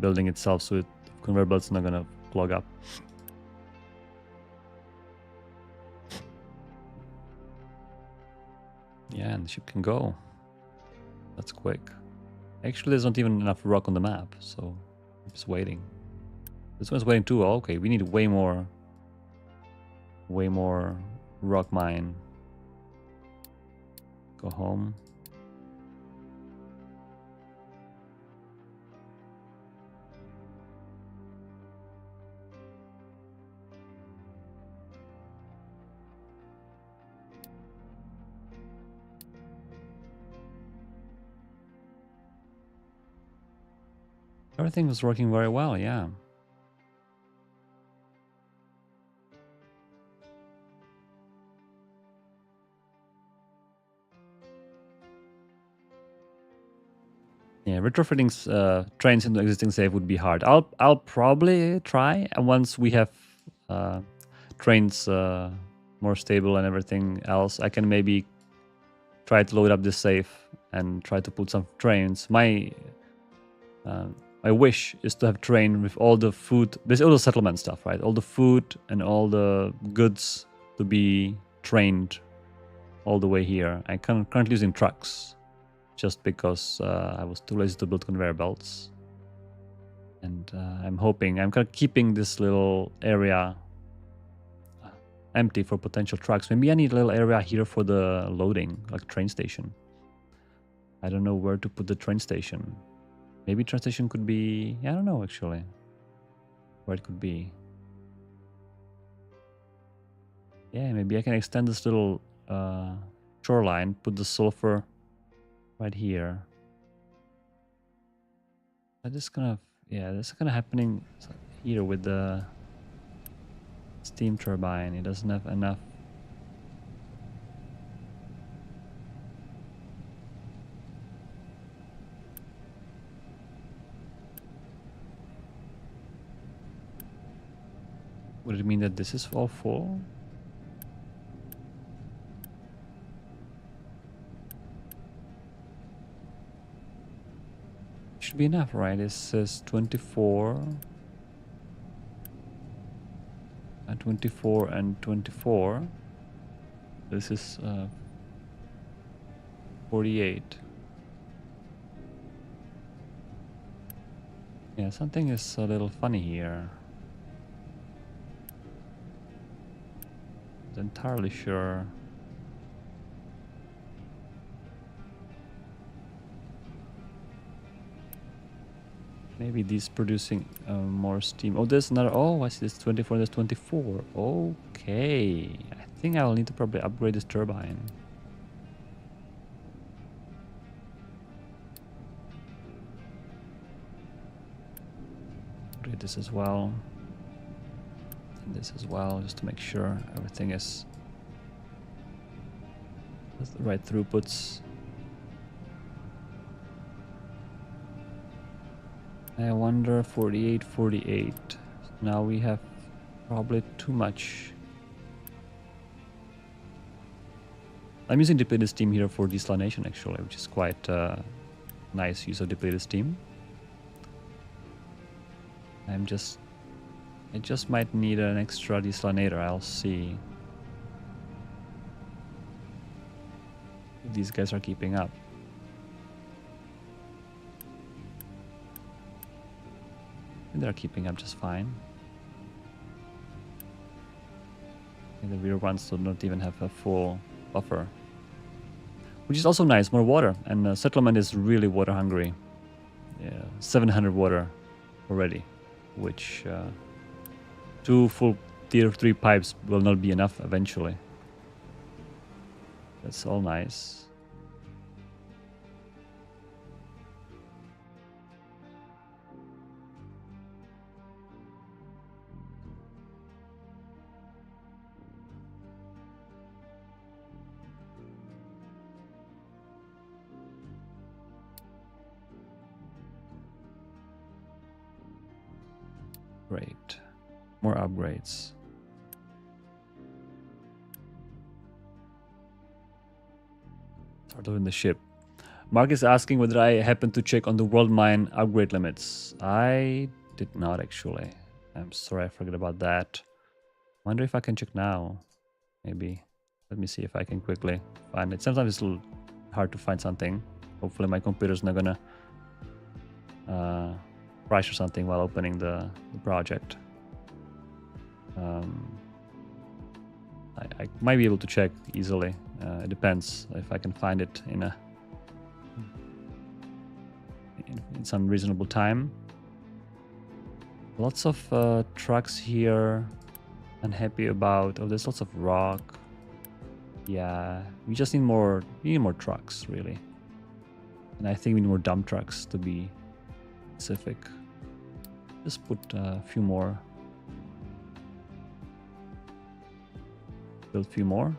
building itself, so the conveyor belt's not gonna clog up. Yeah, and the ship can go. That's quick. Actually, there's not even enough rock on the map, so I'm just waiting. This one's waiting too. Oh, okay, we need way more rock mine. Go home. Everything was working very well, yeah. Yeah, retrofitting trains into existing save would be hard. I'll probably try, and once we have trains more stable and everything else, I can maybe try to load up this safe and try to put some trains. My wish is to have train with all the food, basically all the settlement stuff, right? All the food and all the goods to be trained all the way here. I'm currently using trucks just because I was too lazy to build conveyor belts. And I'm hoping, I'm kind of keeping this little area empty for potential trucks. Maybe I need a little area here for the loading, like train station. I don't know where to put the train station. Maybe train station could be, I don't know actually where it could be. Yeah, maybe I can extend this little shoreline, put the sulfur right here. That is kind of, yeah, that's kind of happening here with the steam turbine. It doesn't have enough. Would it mean that this is all full? Should be enough, right? It says 24 and 24 and 24. This is 48. Yeah, something is a little funny here. Not entirely sure. Maybe these producing more steam. Oh, there's another. Oh, I see this 24, there's 24. Okay. I think I'll need to probably upgrade this turbine. Upgrade this as well. And this as well, just to make sure everything is has the right throughputs. I wonder, 48, 48. Now we have probably too much. I'm using depleted steam here for desalination actually, which is quite nice use of depleted steam. I just might need an extra desalinator, I'll see. If these guys are keeping up. They're keeping up just fine. And the rear ones do not even have a full buffer. Which is also nice, more water. And settlement is really water hungry. Yeah, 700 water already. Which 2 full tier 3 pipes will not be enough eventually. That's all nice. Great. More upgrades. Start doing the ship. Mark is asking whether I happened to check on the world mine upgrade limits. I did not actually. I'm sorry, I forgot about that. Wonder if I can check now. Maybe. Let me see if I can quickly find it. Sometimes it's a little hard to find something. Hopefully my computer's not gonna crash or something while opening the project. I might be able to check easily. It depends if I can find it in some reasonable time. Lots of trucks here. Unhappy about. Oh, there's lots of rock. Yeah, we just need more. We need more trucks, really. And I think we need more dump trucks to be specific. Just put a few more. Build a few more.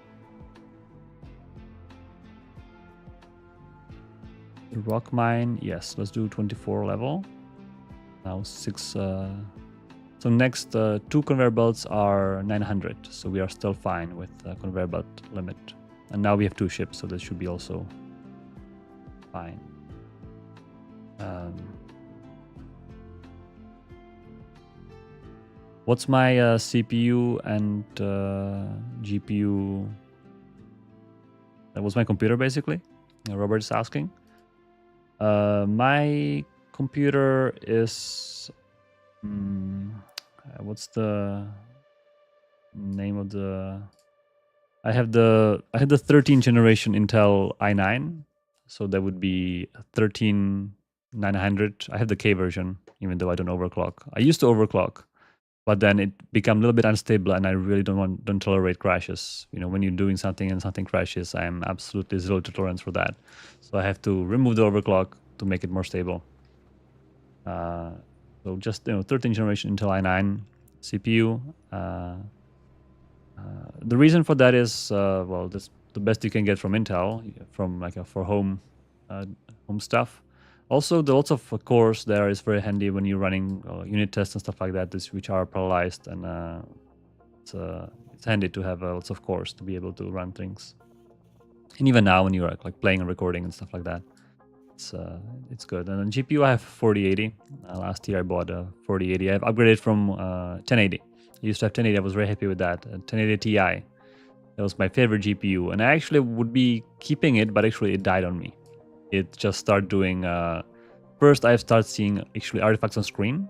The rock mine, yes, let's do 24 level. Now 6. So next 2 conveyor belts are 900, so we are still fine with conveyor belt limit. And now we have 2 ships, so that should be also fine. What's my CPU and GPU? That was my computer, basically. Robert is asking. My computer is... what's the name of the... I have the 13th generation Intel i9. So that would be 13900. I have the K version, even though I don't overclock. I used to overclock, but then it became a little bit unstable, and I really don't tolerate crashes. You know, when you're doing something and something crashes, I'm absolutely zero tolerance for that. So I have to remove the overclock to make it more stable. So just 13th generation Intel i9 CPU. The reason for that is well, that's the best you can get from Intel, from like for home stuff. Also, the lots of cores there is very handy when you're running unit tests and stuff like that, which are parallelized, and it's handy to have lots of cores to be able to run things. And even now, when you're like playing and recording and stuff like that, it's good. And then GPU, I have 4080. Last year I bought a 4080. I've upgraded from 1080. I used to have 1080. I was very happy with that. 1080 Ti. That was my favorite GPU, and I actually would be keeping it, but actually it died on me. It just started doing... first, I started seeing actually artifacts on screen,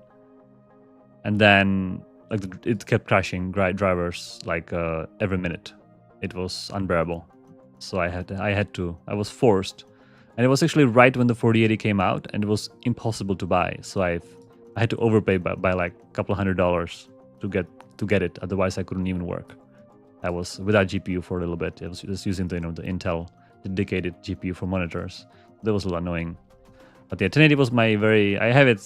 and then like it kept crashing drivers like every minute. It was unbearable. So I was forced. And it was actually right when the 4080 came out, and it was impossible to buy. So I had to overpay by like a couple $100 to get it. Otherwise, I couldn't even work. I was without GPU for a little bit. I was just using the the Intel dedicated GPU for monitors. That was a little annoying. But yeah, 1080 was my very... I have it,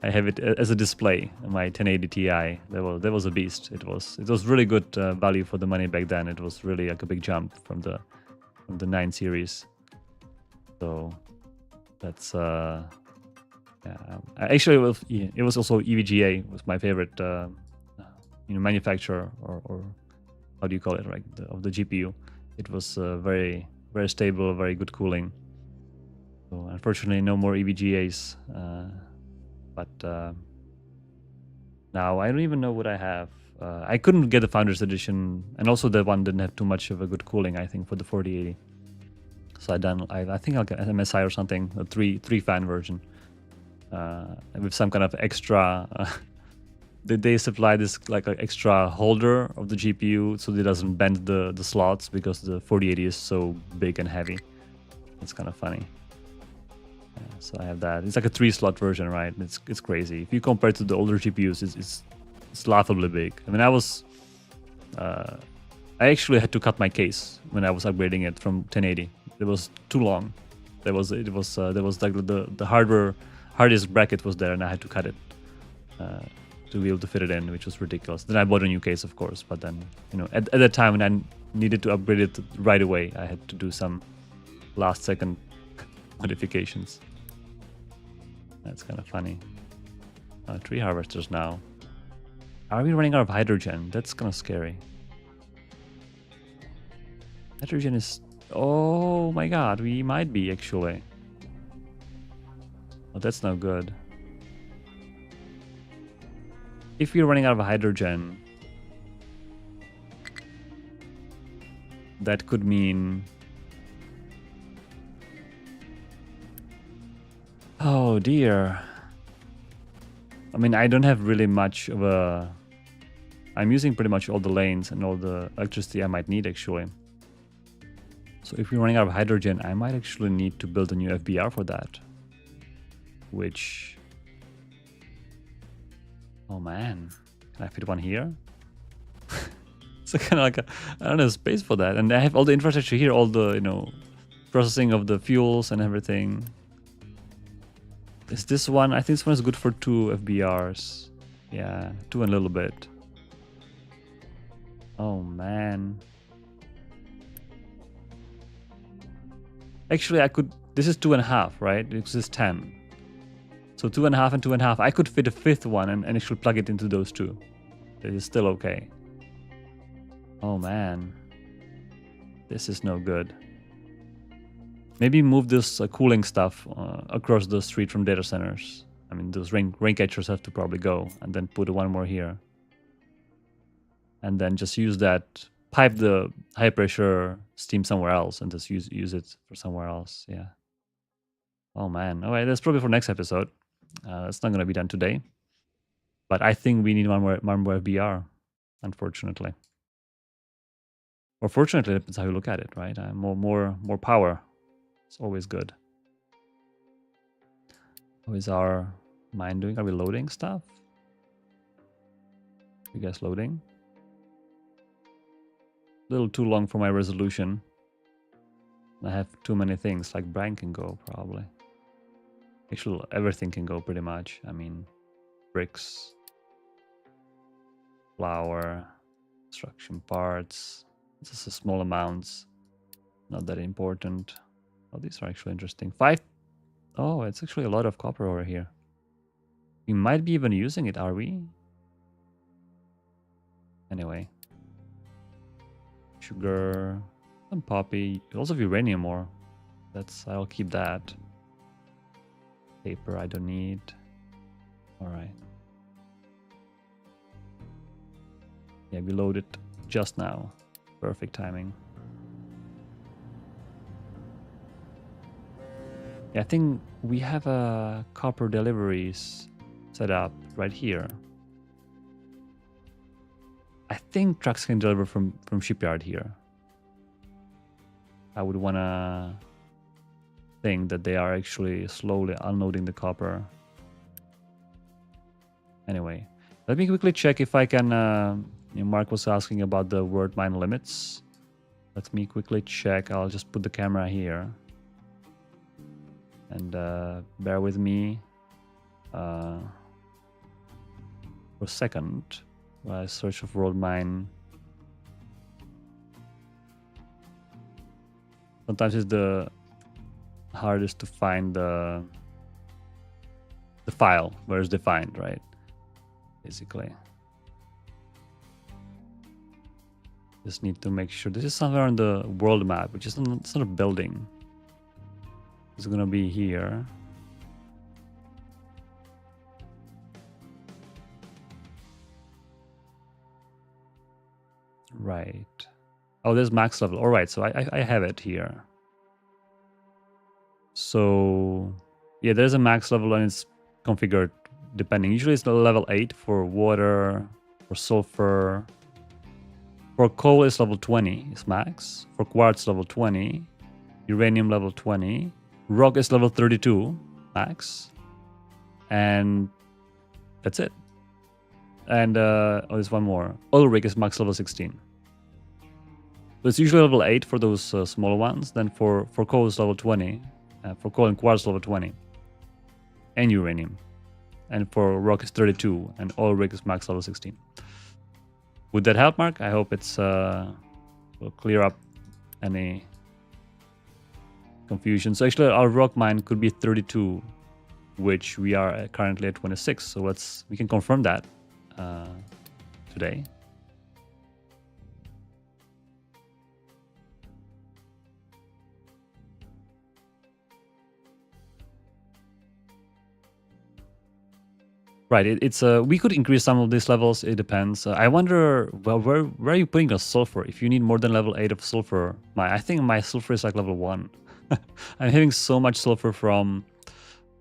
I have it as a display. My 1080 Ti. That was a beast. It was really good value for the money back then. It was really like a big jump from the 9 series. So that's yeah. Actually, it was also EVGA was my favorite manufacturer, or how do you call it, right? Of the GPU. It was very stable, very good cooling. So unfortunately, no more EVGAs. But now I don't even know what I have. I couldn't get the Founders Edition, and also that one didn't have too much of a good cooling, I think, for the 4080. So I think I'll get an MSI or something, a three fan version, with some kind of extra. They supply this like an extra holder of the GPU, so it doesn't bend the slots, because the 4080 is so big and heavy. It's kind of funny. So I have that. It's like a 3-slot version, right? It's crazy. If you compare it to the older GPUs, it's laughably big. I mean, I actually had to cut my case when I was upgrading it from 1080. It was too long. There was like the hard disk bracket was there, and I had to cut it to be able to fit it in, which was ridiculous. Then I bought a new case, of course. But then at that time when I needed to upgrade it right away, I had to do some last-second modifications. That's kind of funny. 3 harvesters now. Are we running out of hydrogen? That's kind of scary. Hydrogen is... Oh my god, we might be actually. Oh, that's no good. If we're running out of hydrogen, that could mean... Oh dear. I mean, I don't have really much of a... I'm using pretty much all the lanes and all the electricity I might need, actually. So if we're running out of hydrogen, I might actually need to build a new FBR for that. Which... Oh man. Can I fit one here? It's kind of like I don't have space for that. And I have all the infrastructure here, all the, processing of the fuels and everything. Is this one? I think this one is good for 2 FBRs. Yeah, 2 and a little bit. Oh man. Actually, I could... This is 2.5, right? This is 10. So 2.5 and 2.5. I could fit a 5th one and actually plug it into those 2. It is still okay. Oh man. This is no good. Maybe move this cooling stuff across the street from data centers. I mean, those rain catchers have to probably go, and then put one more here. And then just use that, pipe the high pressure steam somewhere else, and just use it for somewhere else. Yeah. Oh man. All right, that's probably for next episode. It's not gonna be done today. But I think we need one more BR, unfortunately. Or fortunately, it depends how you look at it, right? More power. It's always good. How is our mine doing? Are we loading stuff? You guys loading? A little too long for my resolution. I have too many things, like brine can go, probably. Actually, everything can go, pretty much. I mean, bricks, flour, construction parts. This is small amounts. Not that important. Oh, these are actually interesting. 5. Oh, it's actually a lot of copper over here. We might be even using it, are we? Anyway. Sugar, some poppy, also uranium ore. I'll keep that. Paper I don't need. Alright. Yeah, we loaded just now. Perfect timing. Yeah, I think we have copper deliveries set up right here. I think trucks can deliver from Shipyard here. I would wanna think that they are actually slowly unloading the copper. Anyway, let me quickly check if I can. Mark was asking about the word mine limits. Let me quickly check. I'll just put the camera here. And bear with me for a second while I search for world mine. Sometimes it's the hardest to find the file where it's defined, right? Basically. Just need to make sure this is somewhere on the world map, which is it's not a building. It's gonna be here. Right. Oh, there's max level. All right, so I have it here. So yeah, there's a max level and it's configured depending. Usually it's level 8 for water, for sulfur. For coal is level 20 is max. For quartz level 20. Uranium level 20. Rock is level 32 max. And that's it. And oh, there's one more. Oil rig is max level 16. So it's usually level 8 for those smaller ones. Then for coal is level 20. For coal and quartz level 20. And uranium. And for rock is 32. And oil rig is max level 16. Would that help, Mark? I hope it's will clear up any confusion. So actually our rock mine could be 32, which we are currently at 26. So we can confirm that today. Right, it's we could increase some of these levels. It depends. I wonder, well, where are you putting your sulfur? If you need more than level 8 of sulfur, I think my sulfur is like level 1. I'm having so much sulfur from,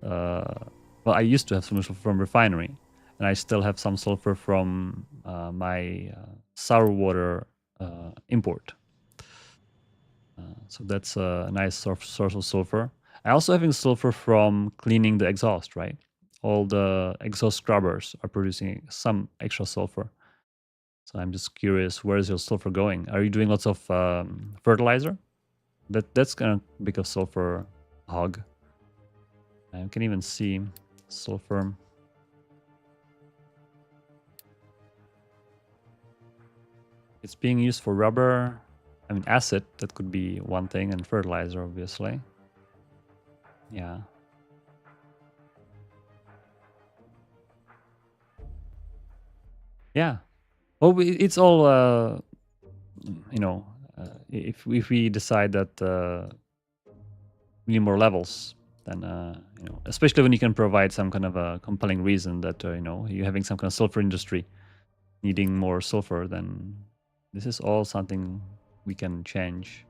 well, I used to have so much sulfur from refinery, and I still have some sulfur from my sour water import. So that's a nice source of sulfur. I also having sulfur from cleaning the exhaust, right? All the exhaust scrubbers are producing some extra sulfur. So I'm just curious, where is your sulfur going? Are you doing lots of fertilizer? That's kind of big of sulfur hog. I can even see sulfur. It's being used for rubber. I mean, acid, that could be one thing, and fertilizer, obviously. Yeah. Yeah. Well, it's all, you know, if we decide that we need more levels, then you know, especially when you can provide some kind of a compelling reason that you know, you're having some kind of sulfur industry needing more sulfur, then this is all something we can change.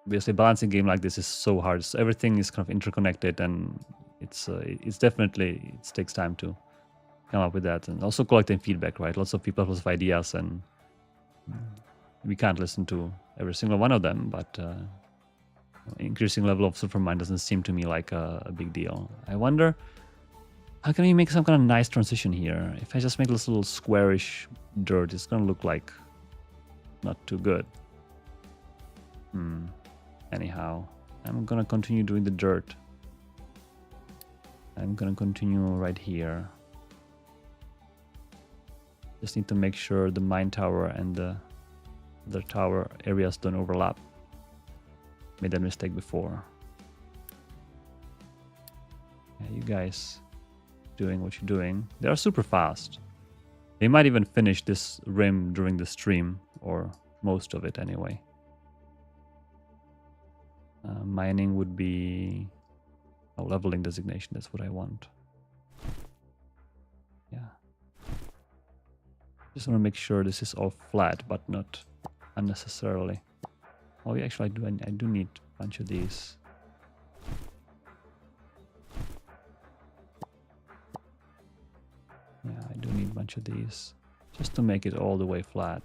Obviously, balancing game like this is so hard. So everything is kind of interconnected, and it's definitely, it takes time to come up with that, and also collecting feedback, right? Lots of people have lots of ideas, and we can't listen to every single one of them, but increasing level of sulfur mine doesn't seem to me like a big deal. I wonder, how can we make some kind of nice transition here? If I just make this little squarish dirt, it's gonna look like not too good. Anyhow, I'm gonna continue doing the dirt. I'm gonna continue right here. Just need to make sure the mine tower and the tower areas don't overlap. Made that mistake before. Yeah, you guys doing what you're doing. They are super fast. They might even finish this rim during the stream, or most of it anyway. Mining would be leveling designation. That's what I want. Yeah. Just want to make sure this is all flat, but not unnecessarily. Oh, yeah, actually, I do need a bunch of these. Yeah, I do need a bunch of these just to make it all the way flat.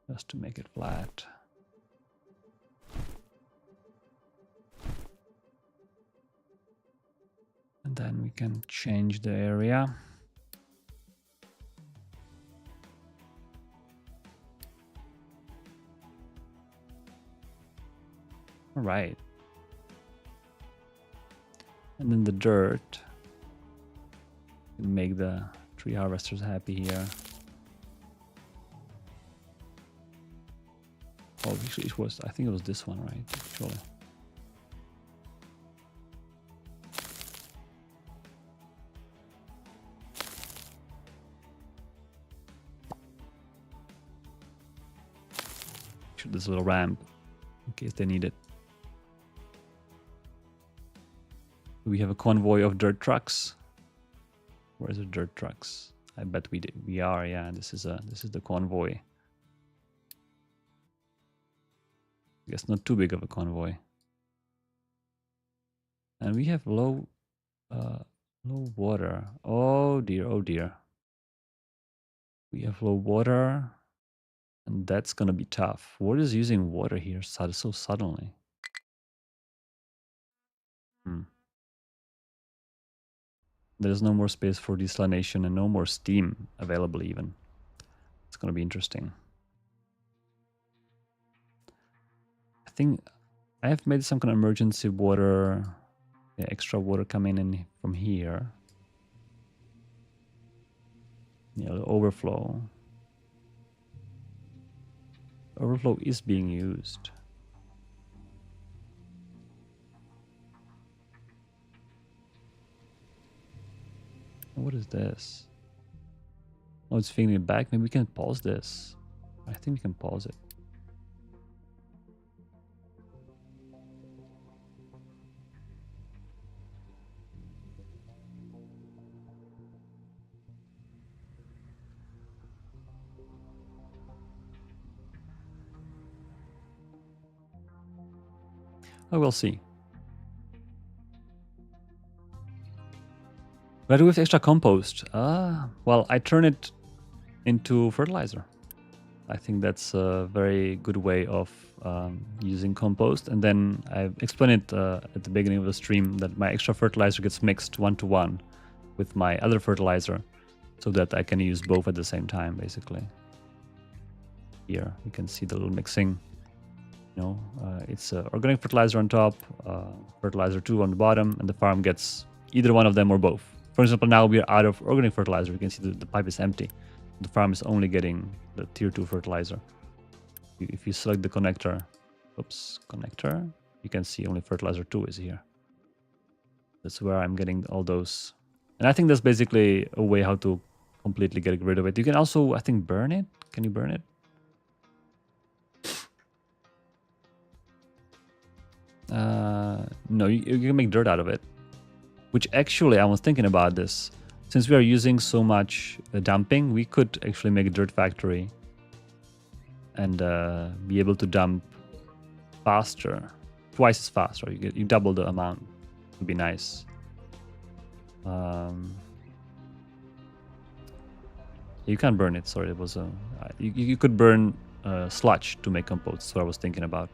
Just to make it flat. And then we can change the area. All right. And then the dirt. Make the tree harvesters happy here. Oh, actually it was, I think it was this one, right? Actually. Shoot this little ramp in case they need it. We have a convoy of dirt trucks. Where's the dirt trucks? I bet we are, yeah. This is the convoy. I guess not too big of a convoy. And we have low water. Oh dear, oh dear. We have low water, and that's gonna be tough. What is using water here so suddenly? There's no more space for desalination and no more steam available even. It's gonna be interesting. I think I have made some kind of emergency water, yeah, extra water coming in from here. Yeah, the overflow. Overflow is being used. What is this? Oh, it's feeding it back. Maybe we can pause this. I think we can pause it. Oh, we'll see. What do I do with extra compost? Well, I turn it into fertilizer. I think that's a very good way of using compost. And then I explained it at the beginning of the stream that my extra fertilizer gets mixed 1-to-1 with my other fertilizer so that I can use both at the same time, basically. Here, you can see the little mixing. You know, it's organic fertilizer on top, fertilizer 2 on the bottom, and the farm gets either one of them or both. For example, now we are out of organic fertilizer. You can see the pipe is empty. The farm is only getting the tier 2 fertilizer. If you select the connector, connector, you can see only fertilizer 2 is here. That's where I'm getting all those. And I think that's basically a way how to completely get rid of it. You can also, I think, burn it. Can you burn it? No, you can make dirt out of it. Which actually, I was thinking about this. Since we are using so much dumping, we could actually make a dirt factory and be able to dump faster, twice as fast, or you double the amount. Would be nice. You can't burn it. Sorry, it was a. You could burn sludge to make compost. That's what I was thinking about.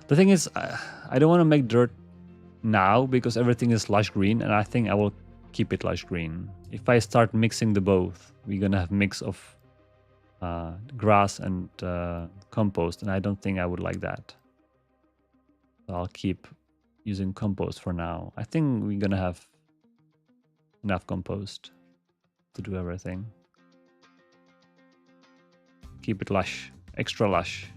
The thing is, I don't want to make dirt now because everything is lush green, and I think I will keep it lush green. If I start mixing the both, we're gonna have mix of grass and compost, and I don't think I would like that. So I'll keep using compost for now. I think we're gonna have enough compost to do everything. Keep it lush, extra lush.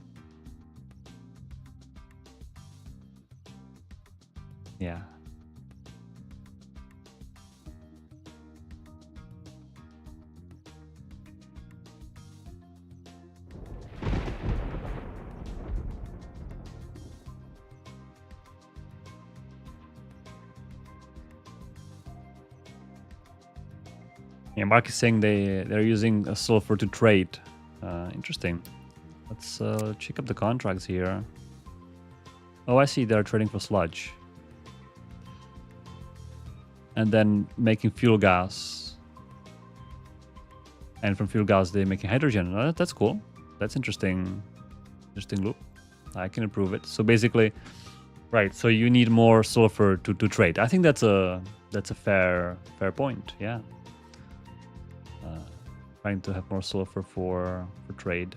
Yeah. Yeah, Mark is saying they're using sulfur to trade. Interesting. Let's check up the contracts here. Oh, I see they're trading for sludge. And then making fuel gas. And from fuel gas, they're making hydrogen. That's cool. That's interesting. Interesting loop. I can improve it. So basically, right. So you need more sulfur to trade. I think that's a fair point. Yeah. Trying to have more sulfur for trade.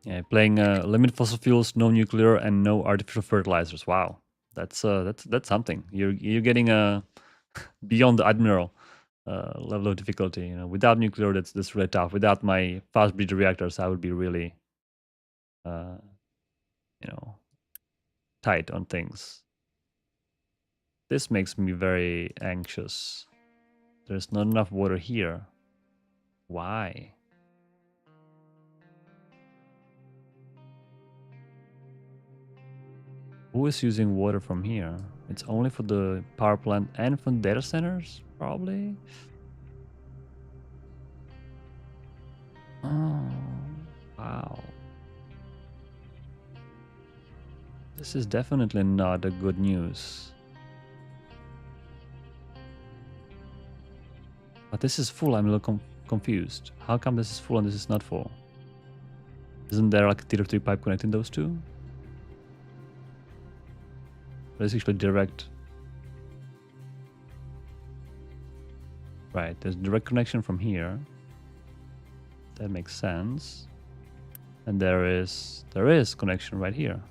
Yeah, playing limit fossil fuels, no nuclear, and no artificial fertilizers. Wow, that's something. You're getting a beyond the admiral level of difficulty. You know, without nuclear, that's really tough. Without my fast breeder reactors, I would be really, you know, tight on things. This makes me very anxious. There's not enough water here. Why? Who is using water from here? It's only for the power plant and from data centers, probably? Oh, wow. This is definitely not a good news. But this is full. I'm a little confused. How come this is full and this is not full? Isn't there like a tier 3 pipe connecting those two? There's actually direct. Right, there's direct connection from here. That makes sense. And there is connection right here.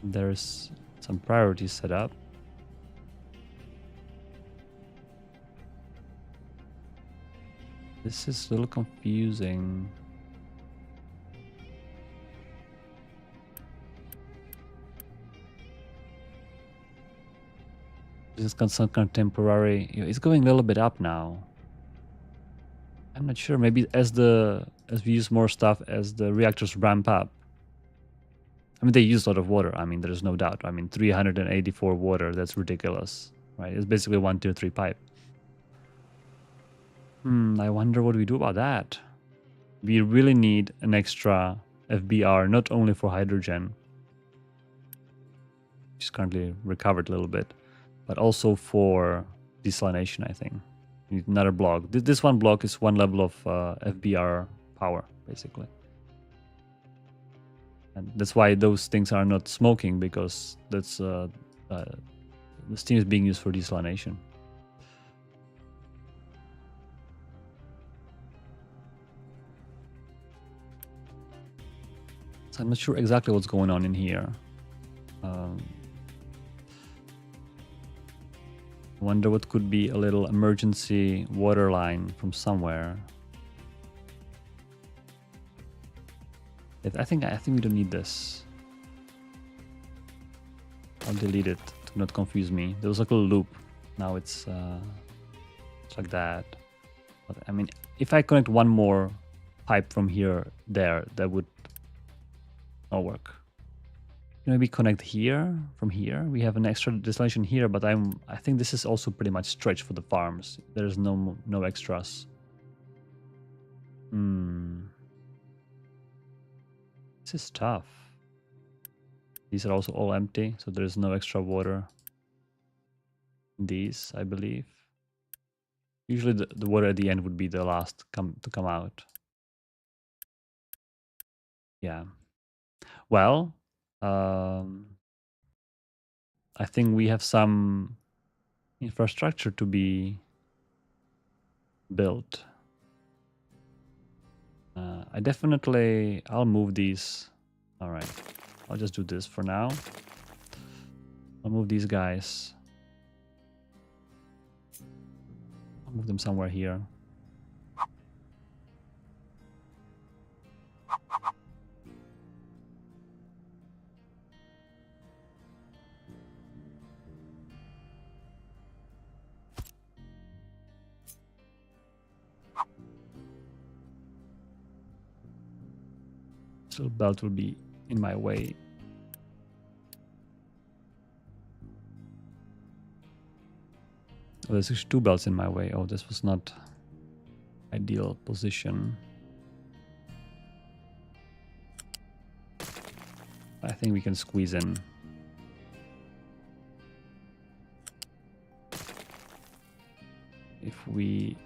There's some priorities set up. This is a little confusing. This is contemporary. It's going a little bit up now. I'm not sure. Maybe as we use more stuff, as the reactors ramp up. I mean, they use a lot of water. I mean, there's no doubt. I mean, 384 water. That's ridiculous, right? It's basically 1 tier 3 pipe. I wonder what we do about that. We really need an extra FBR, not only for hydrogen, which is currently recovered a little bit, but also for desalination, I think. We need another block. This one block is one level of FBR power, basically. And that's why those things are not smoking, because that's the steam is being used for desalination. So I'm not sure exactly what's going on in here. Wonder what could be a little emergency water line from somewhere. I think we don't need this. I'll delete it to not confuse me. There was like a little loop. Now it's like that. But I mean, if I connect one more pipe from here there, that would not work. Maybe connect here from here. We have an extra distillation here, but I think this is also pretty much stretched for the farms. There's no extras. This is tough. These are also all empty, so there's no extra water in these, I believe. Usually the water at the end would be the last to come out. Yeah. Well, I think we have some infrastructure to be built. I'll move these. All right, I'll just do this for now. I'll move these guys. I'll move them somewhere here. This little belt will be in my way. Oh, there's actually two belts in my way. Oh, this was not ideal position. I think we can squeeze in. If we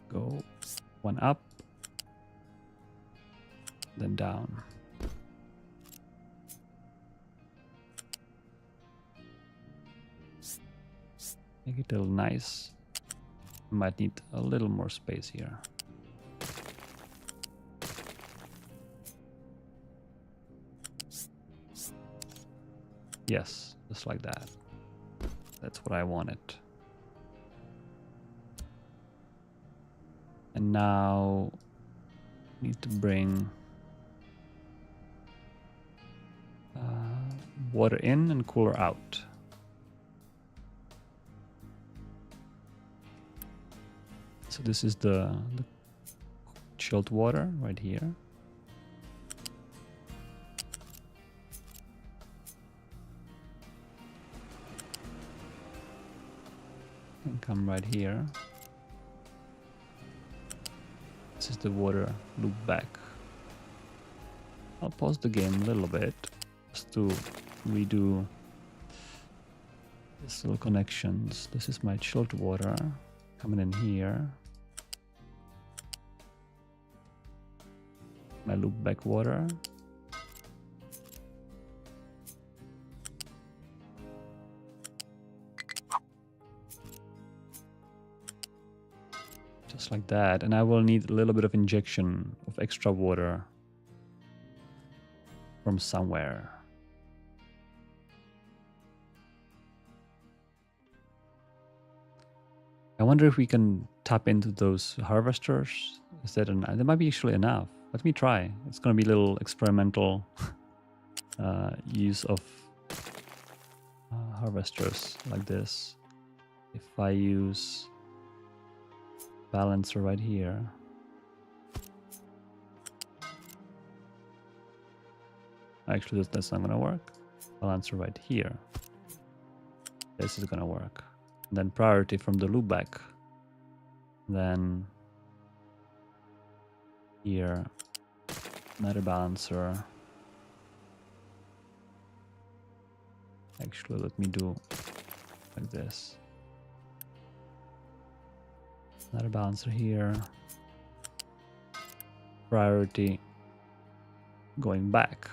go one up, then down. Make it a little nice. Might need a little more space here. Yes, just like that. That's what I wanted. And now need to bring water in and cooler out. So this is the chilled water right here. And come right here. This is the water loop back. I'll pause the game a little bit just to redo these little connections. This is my chilled water coming in here. My loop back water. Just like that. And I will need a little bit of injection of extra water from somewhere. I wonder if we can tap into those harvesters. Is that enough? There might be actually enough. Let me try. It's going to be a little experimental use of harvesters like this. If I use balancer right here. Actually, that's not going to work. Balancer right here. This is going to work. And then priority from the loopback. Then here, another balancer. Actually, let me do like this. Another balancer here. Priority going back.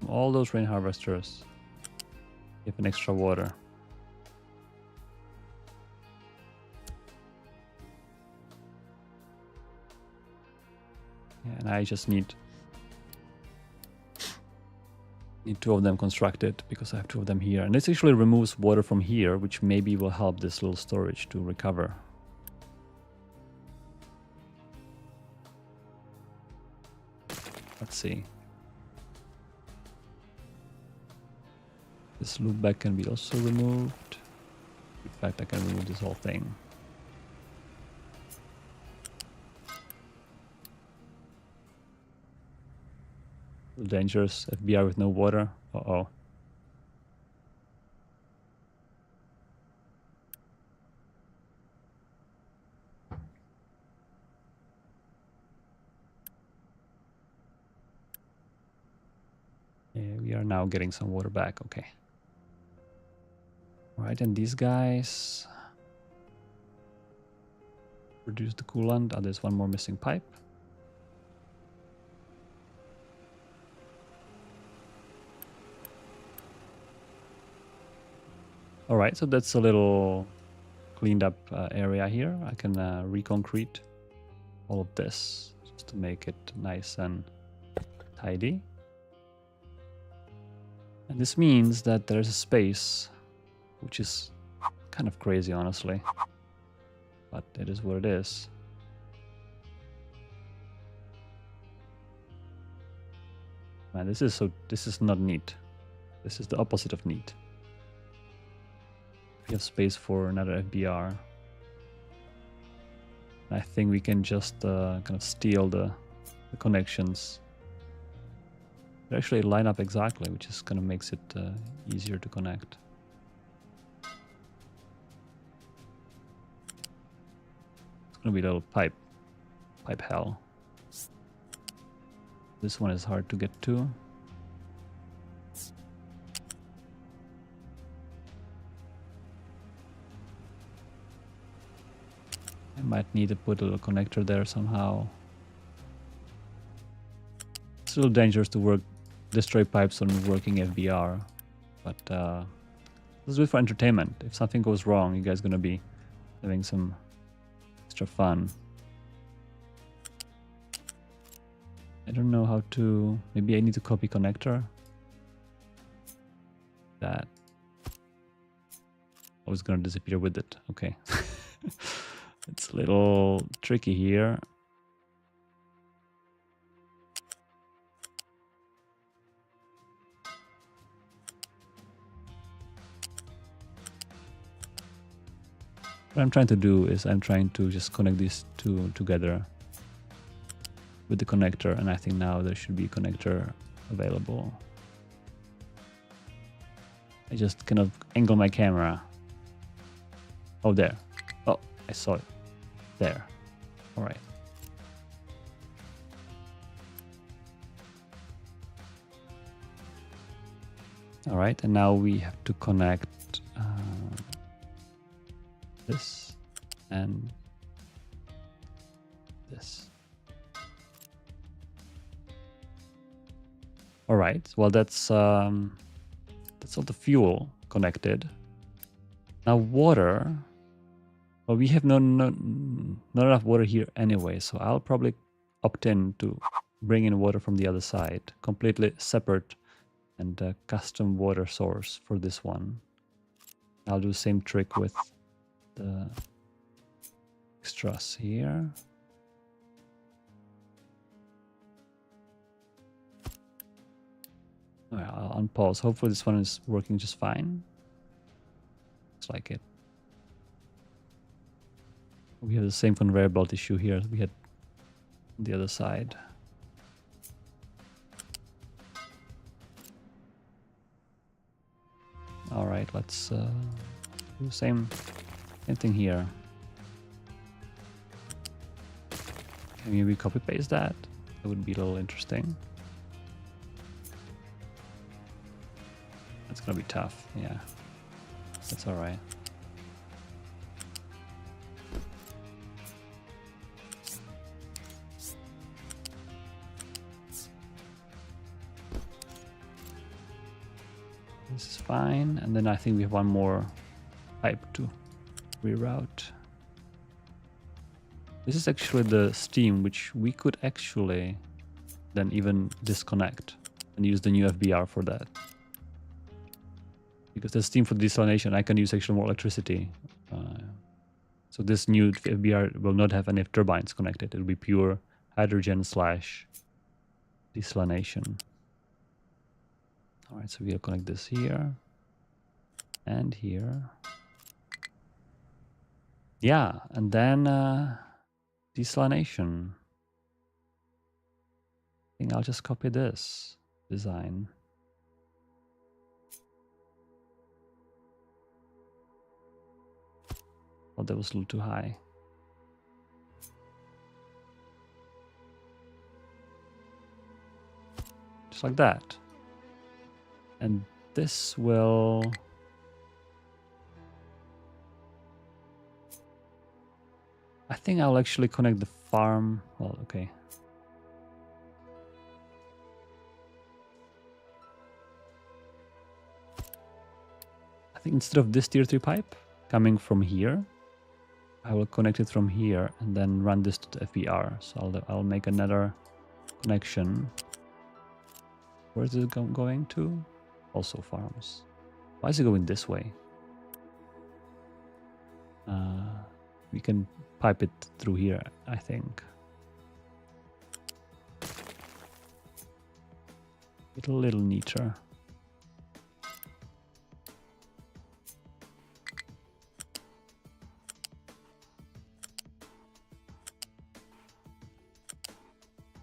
All those rain harvesters give an extra water. Yeah, and I just need 2 of them constructed because I have 2 of them here. And this actually removes water from here, which maybe will help this little storage to recover. Let's see. This loopback can be also removed. In fact, I can remove this whole thing. Dangerous. FBR with no water. Uh-oh. Yeah, we are now getting some water back. Okay. All right, and these guys reduce the coolant. Oh, there's one more missing pipe. All right, so that's a little cleaned up area here. I can reconcrete all of this just to make it nice and tidy. And this means that there's a space, which is kind of crazy, honestly. But it is what it is. Man, this is not neat. This is the opposite of neat. We have space for another FBR. I think we can just kind of steal the connections. They actually line up exactly, which is kind of makes it easier to connect. It's gonna be a little pipe hell. This one is hard to get to. I might need to put a little connector there somehow. It's a little dangerous to destroy pipes on working FBR, but let's do it for entertainment. If something goes wrong, you guys are gonna be having some extra fun. I don't know how to. Maybe I need to copy connector. That. I was gonna disappear with it. Okay. It's a little tricky here. What I'm trying to do is I'm trying to just connect these two together with the connector, and I think now there should be a connector available. I just kind of angle my camera. Oh, there. Oh, I saw it. There. All right. All right, and now we have to connect this and this. All right. Well, that's all the fuel connected. Now water. Well, we have not enough water here anyway, so I'll probably opt in to bring in water from the other side, completely separate and custom water source for this one. I'll do the same trick with the extras here. Well, I'll unpause. Hopefully this one is working just fine. Looks like it. We have the same conveyor belt issue here as we had on the other side. All right, let's do the same thing here. Can maybe copy paste that? That would be a little interesting. That's gonna be tough, yeah. That's all right. This is fine, and then I think we have one more pipe to reroute. This is actually the steam, which we could actually then even disconnect and use the new FBR for that. Because the steam for desalination, I can use actually more electricity. So this new FBR will not have any turbines connected. It will be pure hydrogen slash desalination. All right, so we'll connect this here and here. Yeah, and then desalination. I think I'll just copy this design. Oh, that was a little too high. Just like that. And this will... I think I'll actually connect the farm. Well, okay. I think instead of this tier 3 pipe coming from here, I will connect it from here and then run this to the FBR. So I'll make another connection. Where is it going to? Also farms. Why is it going this way? We can pipe it through here, I think. It's a little neater.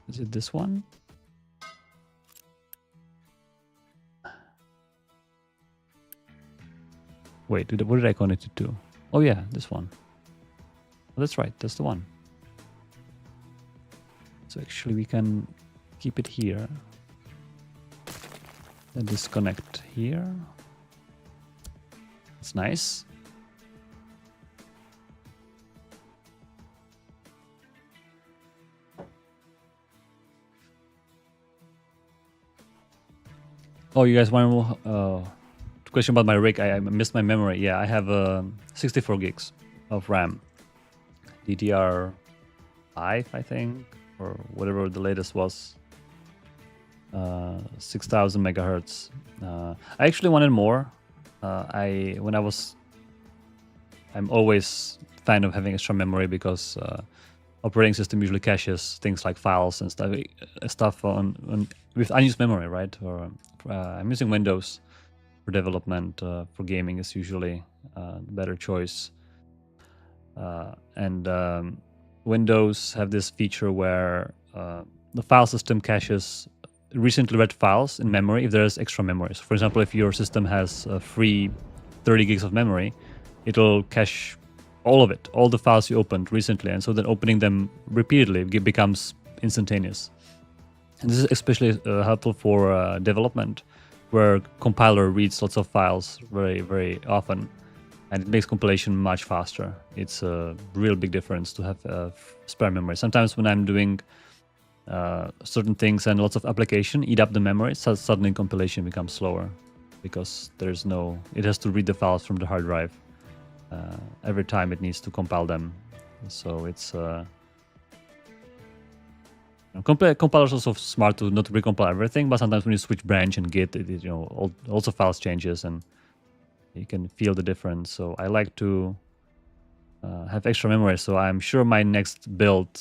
Is it this one? Wait, what did I connect it to? Oh yeah, this one. Oh, that's right, that's the one. So actually we can keep it here. And disconnect here. It's nice. Oh, you guys want to question about my rig? I missed my memory. Yeah, I have 64 gigs of RAM. DDR5, I think, or whatever the latest was. 6,000 megahertz. I actually wanted more. I'm always a fan of having extra memory because operating system usually caches things like files and stuff on with unused memory, right? Or I'm using Windows for development. For gaming is usually a better choice. Windows have this feature where the file system caches recently read files in memory if there's extra memory. So for example, if your system has free 30 gigs of memory, it'll cache all of it, all the files you opened recently, and so then opening them repeatedly becomes instantaneous. And this is especially helpful for development, where compiler reads lots of files very, very often, and it makes compilation much faster. It's a real big difference to have spare memory. Sometimes when I'm doing certain things and lots of application eat up the memory, so suddenly compilation becomes slower because it has to read the files from the hard drive every time it needs to compile them. So it's compiler's also smart to not recompile everything, but sometimes when you switch branch and git, also files changes and you can feel the difference. So I like to have extra memory. So I'm sure my next build,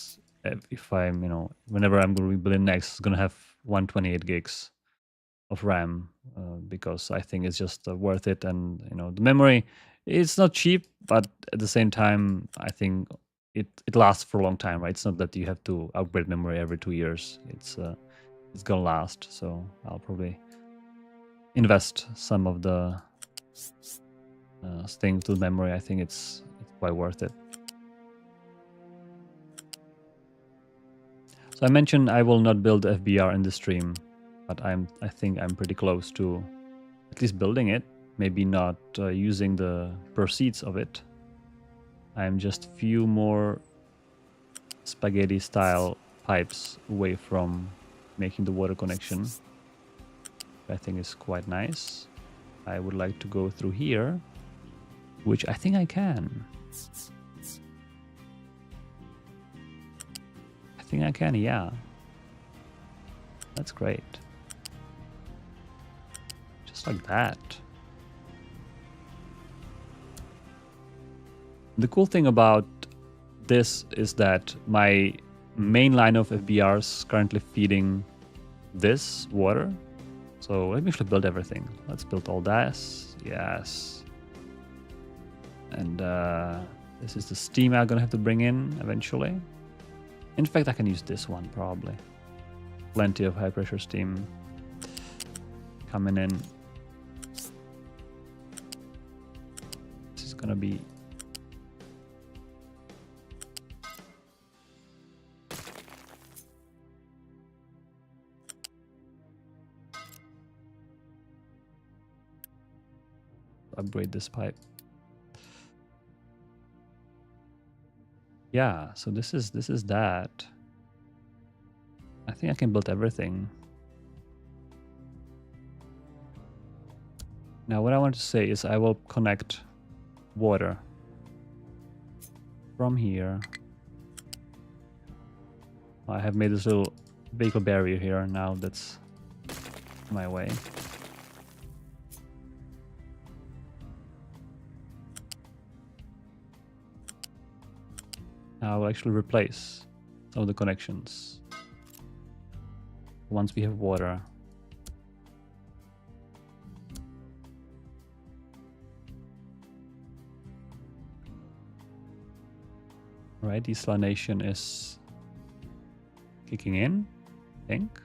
if I'm, whenever I'm going to be building next, is going to have 128 gigs of RAM because I think it's just worth it. And, the memory, it's not cheap, but at the same time, I think it lasts for a long time, right? It's not that you have to upgrade memory every 2 years. It's going to last. So I'll probably invest some of the things to memory. I think it's quite worth it. So I mentioned I will not build FBR in the stream, but I think I'm pretty close to at least building it. Maybe not using the proceeds of it. I'm just a few more spaghetti style pipes away from making the water connection. I think is quite nice. I would like to go through here, which I think I can. think I can, yeah. That's great. Just like that. The cool thing about this is that my main line of FBRs is currently feeding this water. So let me actually build everything. Let's build all this. Yes. And this is the steam I'm gonna have to bring in eventually. In fact, I can use this one probably. Plenty of high pressure steam coming in. This is gonna be upgrade this pipe. Yeah, so this is that. I think I can build everything. Now what I want to say is I will connect water from here. I have made this little vehicle barrier here now that's my way. Now I will actually replace some of the connections once we have water. Right, desalination is kicking in, I think.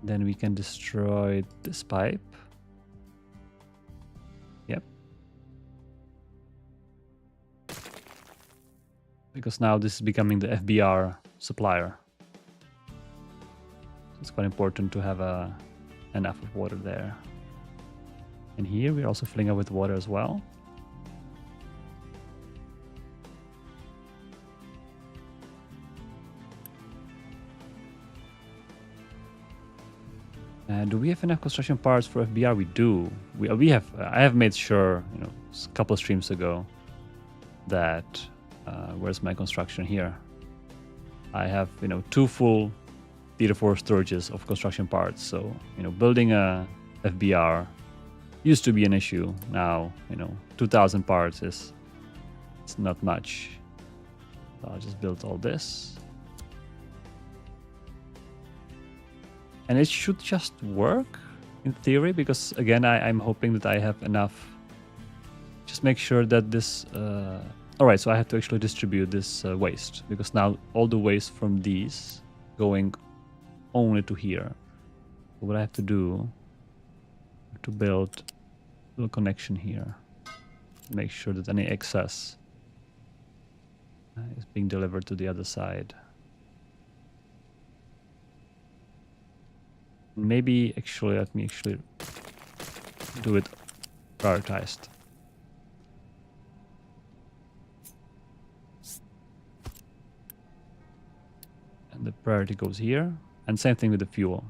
Then we can destroy this pipe. Yep. Because now this is becoming the FBR supplier. It's quite important to have enough of water there. And here we're also filling up with water as well. Do we have enough construction parts for FBR? We do. We have. I have made sure, you know, a couple of streams ago that where's my construction here? I have, you know, 2 full Tier 4 storages of construction parts. So, you know, building a FBR used to be an issue. Now, you know, 2,000 parts it's not much. So I'll just build all this. And it should just work in theory, because again, I'm hoping that I have enough. Just make sure that this... all right, so I have to actually distribute this waste, because now all the waste from these going only to here. So what I have to do, to build a little connection here. Make sure that any excess is being delivered to the other side. Maybe actually, let me actually do it prioritized. And the priority goes here. And same thing with the fuel.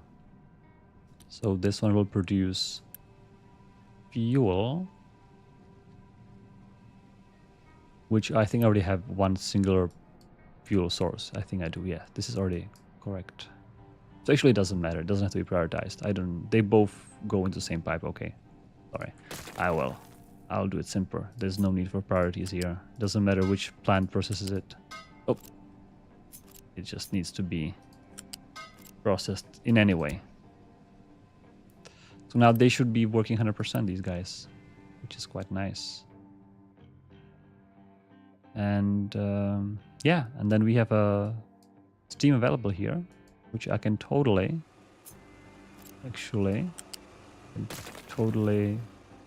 So this one will produce fuel, which I think I already have one singular fuel source. I think I do, yeah. This is already correct. So actually it doesn't matter. It doesn't have to be prioritized. They both go into the same pipe. Okay. Sorry. I'll do it simpler. There's no need for priorities here. Doesn't matter which plant processes it. Oh. It just needs to be processed in any way. So now they should be working 100%, these guys, which is quite nice. And yeah, and then we have a steam available here, which I can totally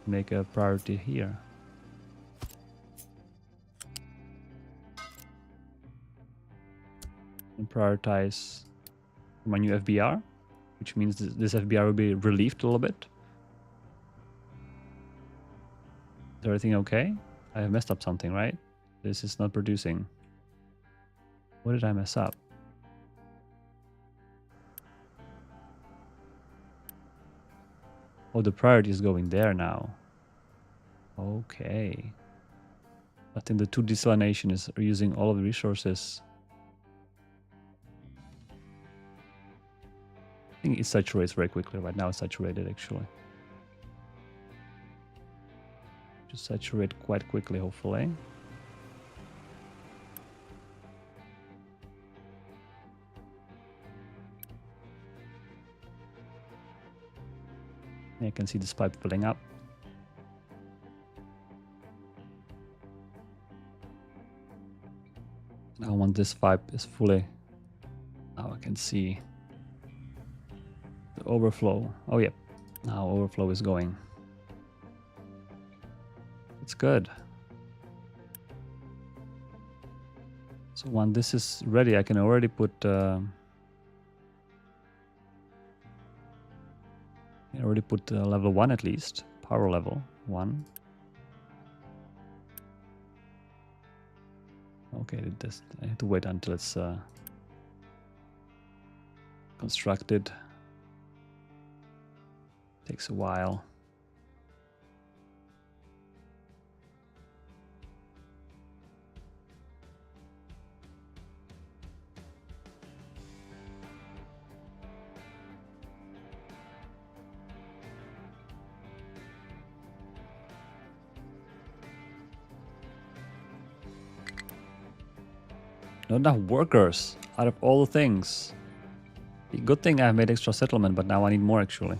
make a priority here. And prioritize my new FBR, which means this FBR will be relieved a little bit. Is everything okay? I have messed up something, right? This is not producing. What did I mess up? Oh, the priority is going there now. Okay. I think the 2 desalination is using all of the resources think it saturates very quickly. Right now it's saturated actually. Just saturate quite quickly, hopefully. You can see this pipe filling up. Now once this pipe is fully, now I can see the overflow. Oh yeah, now overflow is going. It's good. So when this is ready, I can already put level 1 at least, power level 1. Okay, I have to wait until it's constructed. Takes a while. Not enough workers out of all the things. Good thing I made extra settlement, but now I need more actually.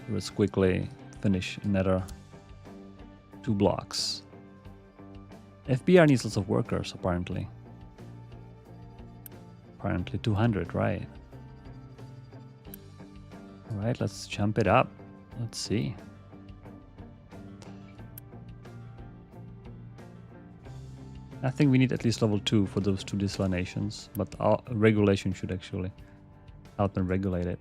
Let's quickly finish another 2 blocks. FBR needs lots of workers apparently. Apparently 200, right? Alright, let's jump it up. Let's see. I think we need at least level 2 for those 2 desalinations, but our regulation should actually help them regulate it.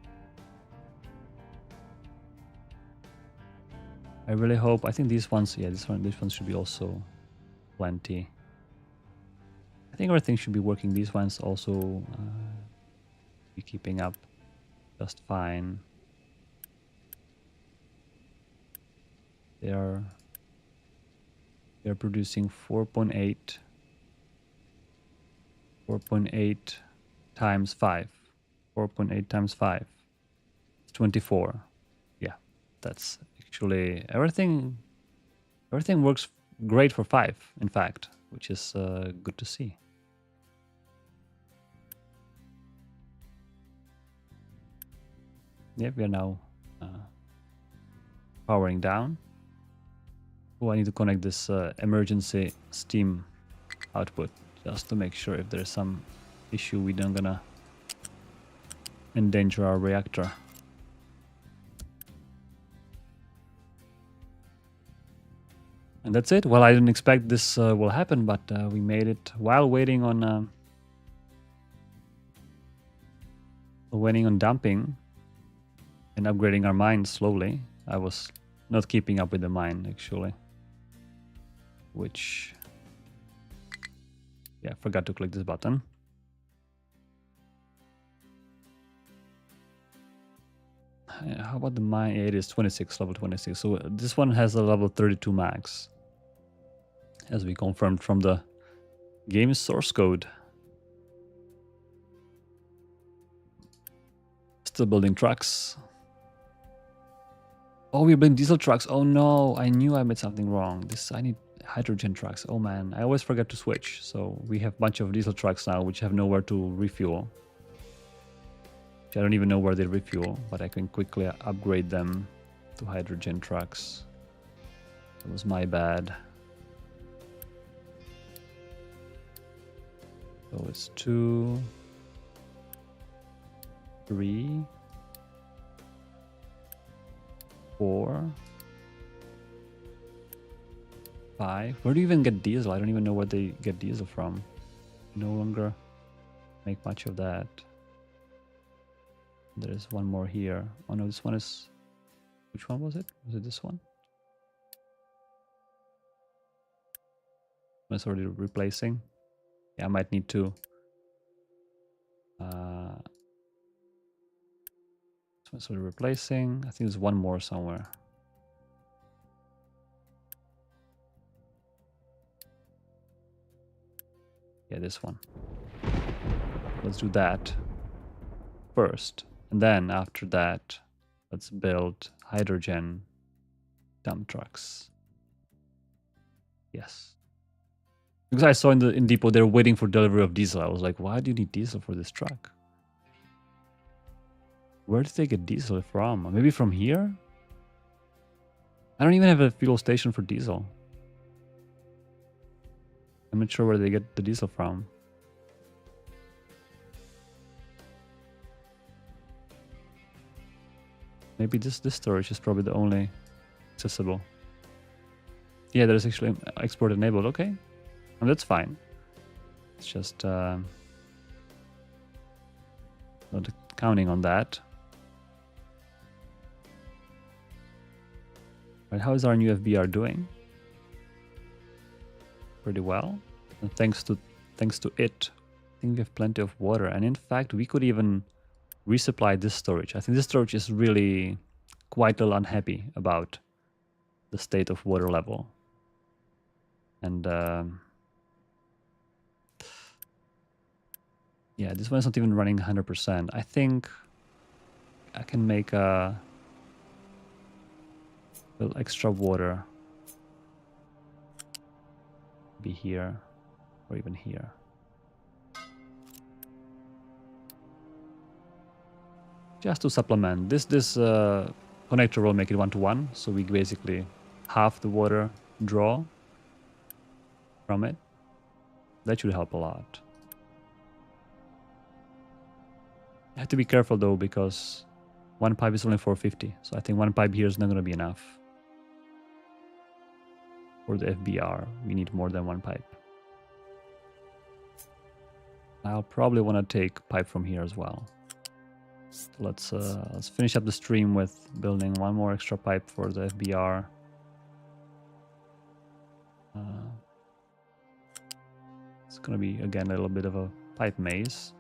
I really hope, I think these ones, yeah, this one should be also plenty. I think everything should be working. These ones also be keeping up just fine. They're producing 4.8 times 5. 4.8 times 5. It's 24. Yeah, that's actually everything works great for 5, in fact, which is good to see. Yeah, we are now powering down. Oh, I need to connect this emergency steam output just to make sure if there's some issue we don't gonna endanger our reactor. And that's it. Well, I didn't expect this will happen, but we made it while waiting on dumping and upgrading our mine slowly. I was not keeping up with the mine actually, which, yeah, forgot to click this button. How about the mine? Yeah, it is 26, level 26. So this one has a level 32 max, as we confirmed from the game source code. Still building trucks. Oh, we're building diesel trucks. Oh no, I knew I made something wrong. I need hydrogen trucks. Oh man, I always forget to switch. So we have a bunch of diesel trucks now which have nowhere to refuel. I don't even know where they refuel, but I can quickly upgrade them to hydrogen trucks. That was my bad. So it's 2, 3, 4, 5. Where do you even get diesel? I don't even know where they get diesel from. No longer make much of that. There is one more here. Oh no, this one is... Which one was it? Was it this one? It's already replacing. Yeah, I might need to... This one's already replacing. I think there's one more somewhere. Yeah, this one. Let's do that first. And then after that, let's build hydrogen dump trucks. Yes. Because I saw in depot they're waiting for delivery of diesel. I was like, why do you need diesel for this truck? Where did they get diesel from? Maybe from here? I don't even have a fuel station for diesel. I'm not sure where they get the diesel from. Maybe this storage is probably the only accessible. Yeah, there's actually export enabled. Okay, and that's fine. It's just not counting on that. Right, how is our new FBR doing? Pretty well. And thanks to it, I think we have plenty of water. And in fact, we could even resupply this storage. I think this storage is really quite a little unhappy about the state of water level. And yeah, this one's not even running 100%. I think I can make a little extra water be here or even here. Just to supplement this connector will make it 1-to-1, so we basically half the water draw from it. That should help a lot. I have to be careful though, because one pipe is only 450, so I think one pipe here is not going to be enough. For the FBR, we need more than one pipe. I'll probably want to take pipe from here as well. So let's finish up the stream with building one more extra pipe for the FBR. It's gonna be again a little bit of a pipe maze.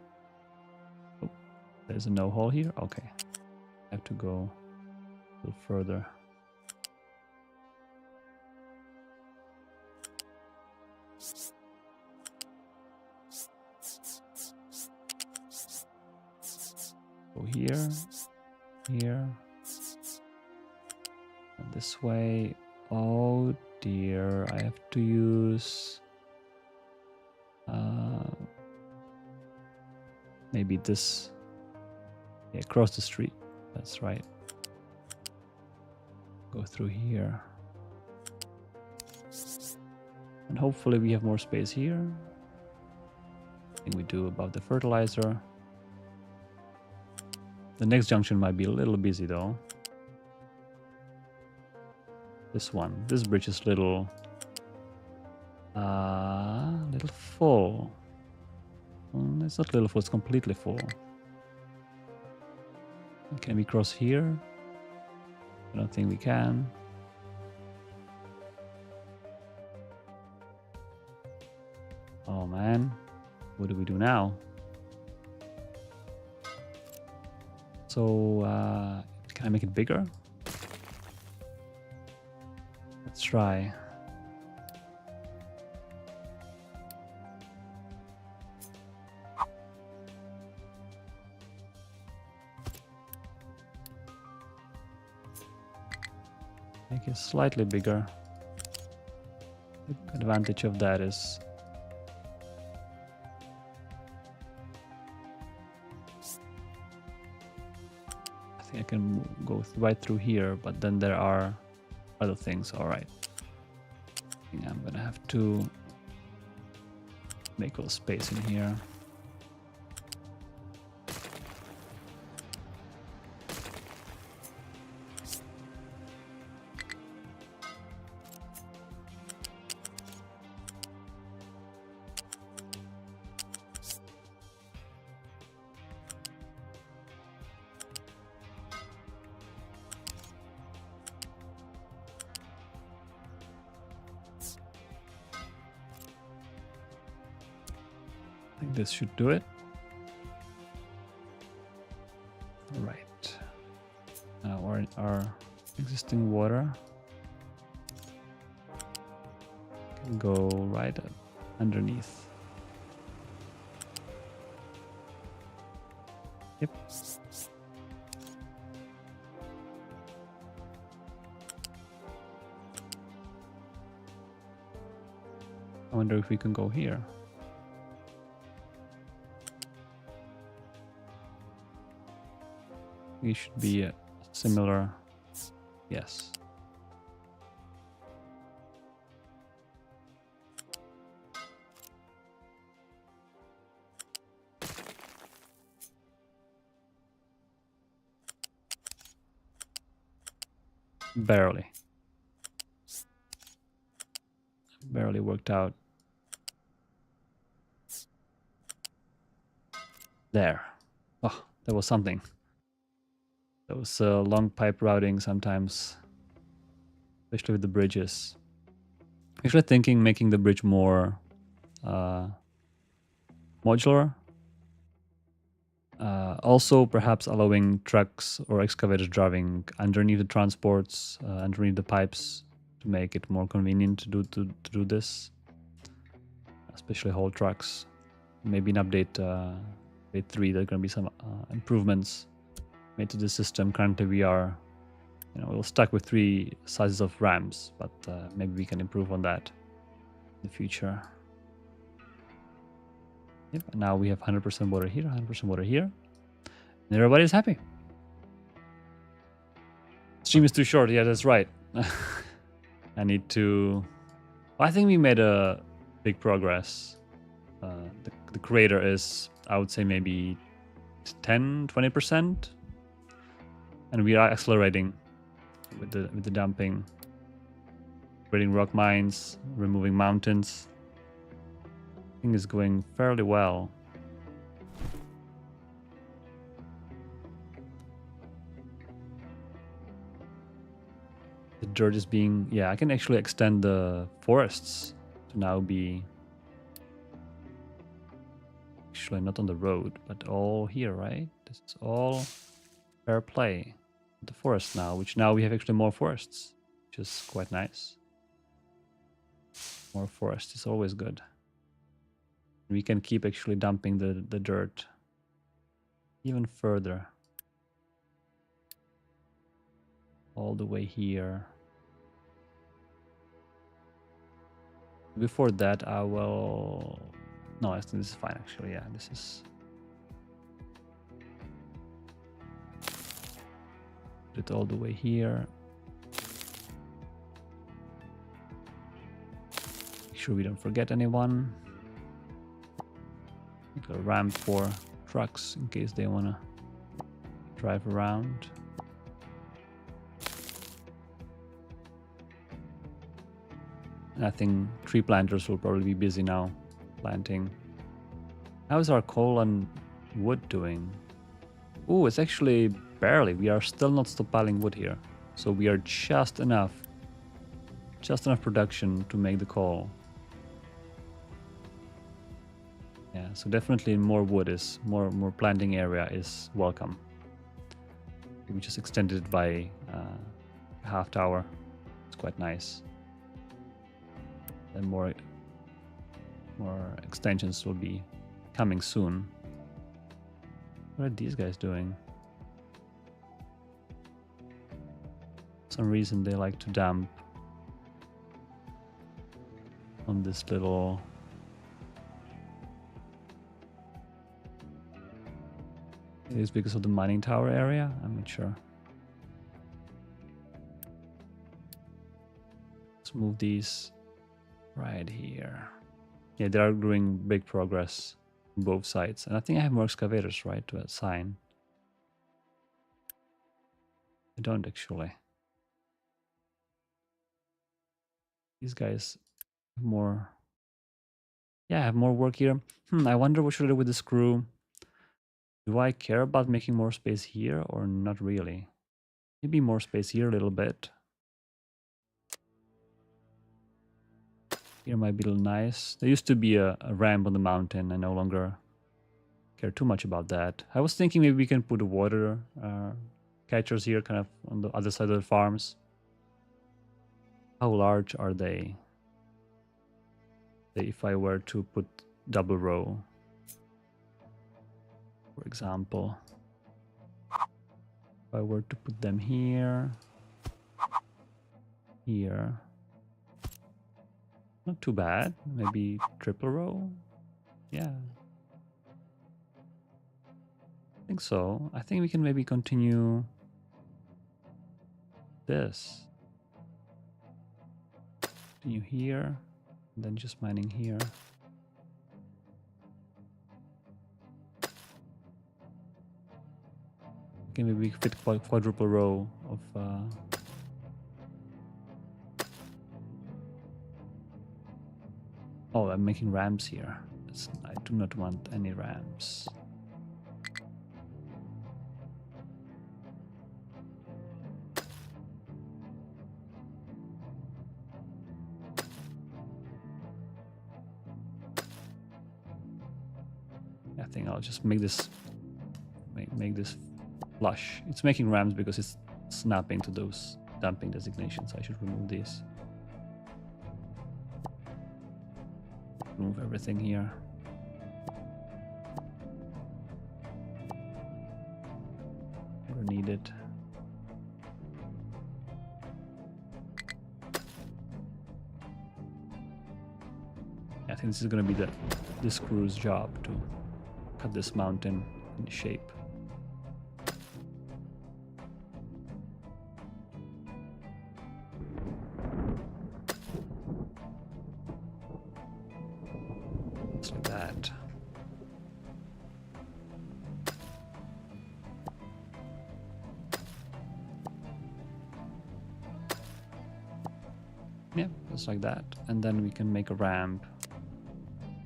Oh, there's a no hole here. Okay, I have to go a little further. Go here, here, and this way. Oh dear, I have to use maybe this. Yeah, across the street. That's right. Go through here. And hopefully we have more space here. I think we do above the fertilizer. The next junction might be a little busy though. This one. This bridge is little full. It's not little full, it's completely full. Can we cross here? I don't think we can. Oh man, what do we do now? So, can I make it bigger? Let's try. Make it slightly bigger. The advantage of that is I think I can go right through here, but then there are other things. All right, I think I'm gonna have to make a little space in here. I think this should do it. All right. Now our existing water can go right underneath. Yep. wonder if we can go here. We should be similar. Yes. Barely. Barely worked out. There. Oh, that was something. Those long pipe routing sometimes, especially with the bridges. Actually thinking making the bridge more modular. Also perhaps allowing trucks or excavators driving underneath the transports, underneath the pipes, to make it more convenient to do this. Especially haul trucks. Maybe in update 3 there are going to be some improvements made to the system. Currently we are, we're stuck with 3 sizes of ramps, but maybe we can improve on that in the future. Yep, and now we have 100% water here, 100% water here, and everybody's happy. Stream is too short. Yeah, that's right. I need to. I think we made a big progress. The crater is, I would say, maybe 10-20%, and we are accelerating with the dumping, creating rock mines, removing mountains. I think it's going fairly well. The dirt is being, I can actually extend the forests to now be actually not on the road, but all here, right? This is all fair play. The forest now, which now we have actually more forests, which is quite nice. More forest is always good. We can keep actually dumping the dirt even further. All the way here. Before that, I will... No, I think this is fine actually, yeah, this is... Put it all the way here. Make sure we don't forget anyone. Make a ramp for trucks in case they want to drive around. And I think tree planters will probably be busy now planting. How is our coal and wood doing? Oh, it's actually barely. We are still not stockpiling wood here. So we are just enough production to make the coal. Yeah, so definitely more wood is, more planting area is welcome. We just extended it by a half tower. It's quite nice. And more extensions will be coming soon. What are these guys doing? For some reason they like to dump on this little... It is because of the mining tower area? I'm not sure. Let's move these right here. Yeah, they are doing big progress on both sides. And I think I have more excavators, right, to assign. I don't actually. These guys have more... Yeah, I have more work here. I wonder what should I do with the screw. Do I care about making more space here or not really? Maybe more space here a little bit. Here might be a little nice. There used to be a ramp on the mountain. I no longer care too much about that. I was thinking maybe we can put water catchers here kind of on the other side of the farms. How large are they? If I were to put double row, for example. If I were to put them here, here, Not too bad. Maybe triple row? Yeah. I think so. I think we can maybe continue this. Continue here, and then just mining here. Okay, maybe we fit quadruple row of oh, I'm making ramps here. I do not want any ramps. I think I'll just make this make this flush. It's making ramps because it's snapping to those dumping designations. I should remove these. Remove everything here. Where needed. I think this is going to be this crew's job to cut this mountain in shape. Just like that. Yeah, just like that. And then we can make a ramp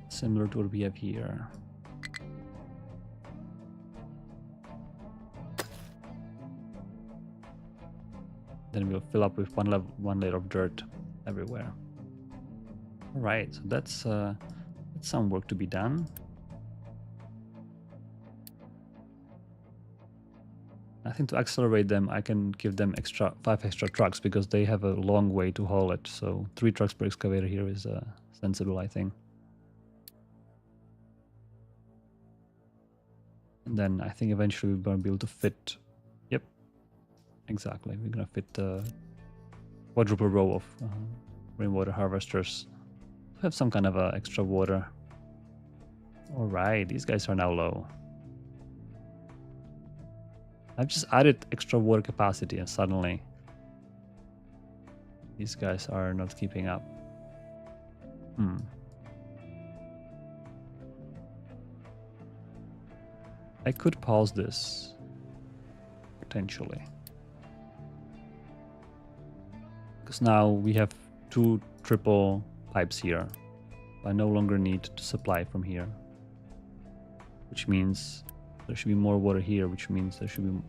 similar to what we have here. Then we'll fill up with one layer of dirt everywhere. All right, so that's some work to be done. I think to accelerate them, I can give them 5 extra trucks because they have a long way to haul it. So 3 trucks per excavator here is sensible, I think. And then I think eventually we're going to be able to fit. Yep, exactly. We're going to fit a quadruple row of rainwater harvesters to have some kind of extra water. All right, these guys are now low. I've just added extra water capacity and suddenly these guys are not keeping up. I could pause this, potentially. Because now we have 2 triple pipes here. I no longer need to supply from here. Which means there should be more water here, which means there should be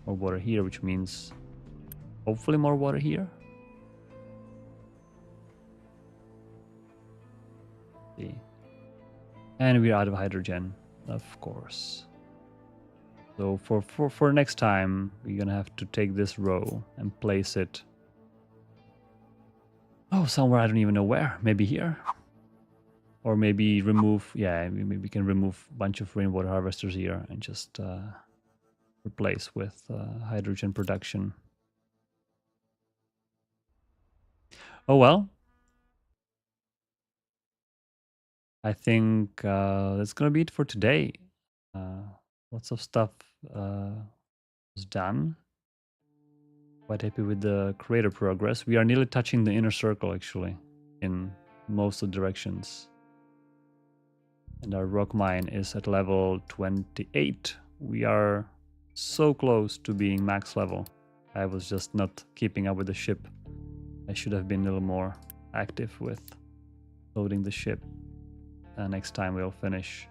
more water here, which means hopefully more water here. See. And we're out of hydrogen, of course. So for next time, we're gonna have to take this row and place it. Oh, somewhere I don't even know where. Maybe here, or maybe remove. Yeah, maybe we can remove a bunch of rainwater harvesters here and just replace with hydrogen production. Oh well. I think that's gonna be it for today. Lots of stuff was done. Quite happy with the creator progress. We are nearly touching the inner circle actually in most of the directions. And our rock mine is at level 28. We are so close to being max level. I was just not keeping up with the ship. I should have been a little more active with loading the ship. Next time we'll finish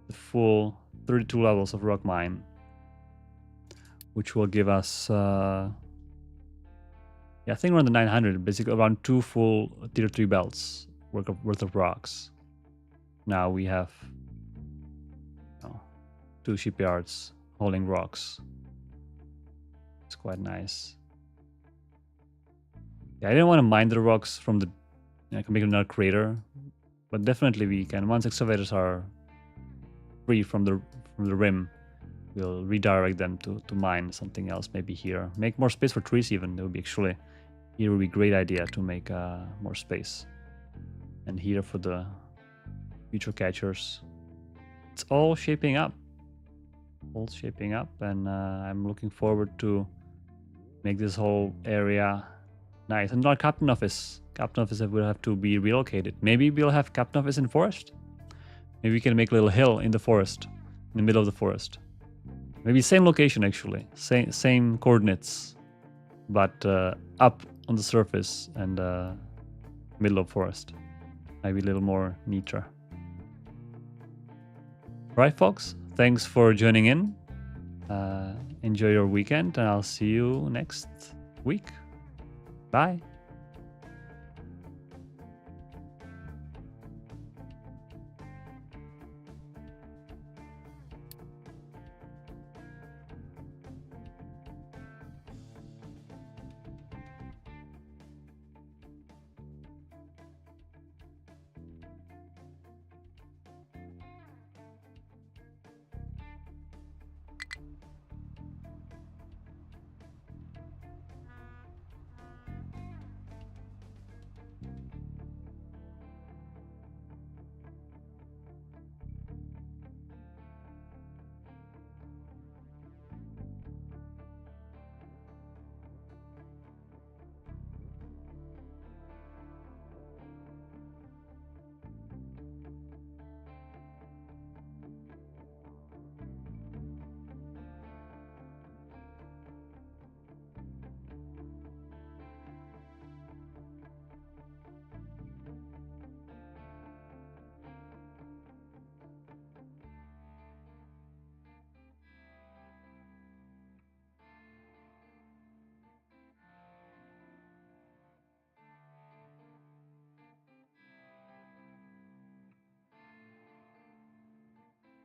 the full 32 levels of rock mine, which will give us yeah, I think around the 900, basically around 2 full tier 3 belts worth of rocks. Now we have 2 shipyards hauling rocks. It's quite nice. Yeah, I didn't want to mine the rocks from the. I can make another crater, but definitely we can. Once excavators are free from the rim, we'll redirect them to mine something else. Maybe here, make more space for trees. Even it would be actually here would be a great idea to make more space. and here for the future catchers. It's all shaping up. All shaping up, and I'm looking forward to make this whole area nice. And not captain office. Captain office will have to be relocated. Maybe we'll have captain office in forest. Maybe we can make a little hill in the forest, in the middle of the forest. Maybe same location actually, same coordinates, but up on the surface and middle of forest. Maybe a little more neater. Right, folks. Thanks for joining in. Enjoy your weekend, and I'll see you next week. Bye.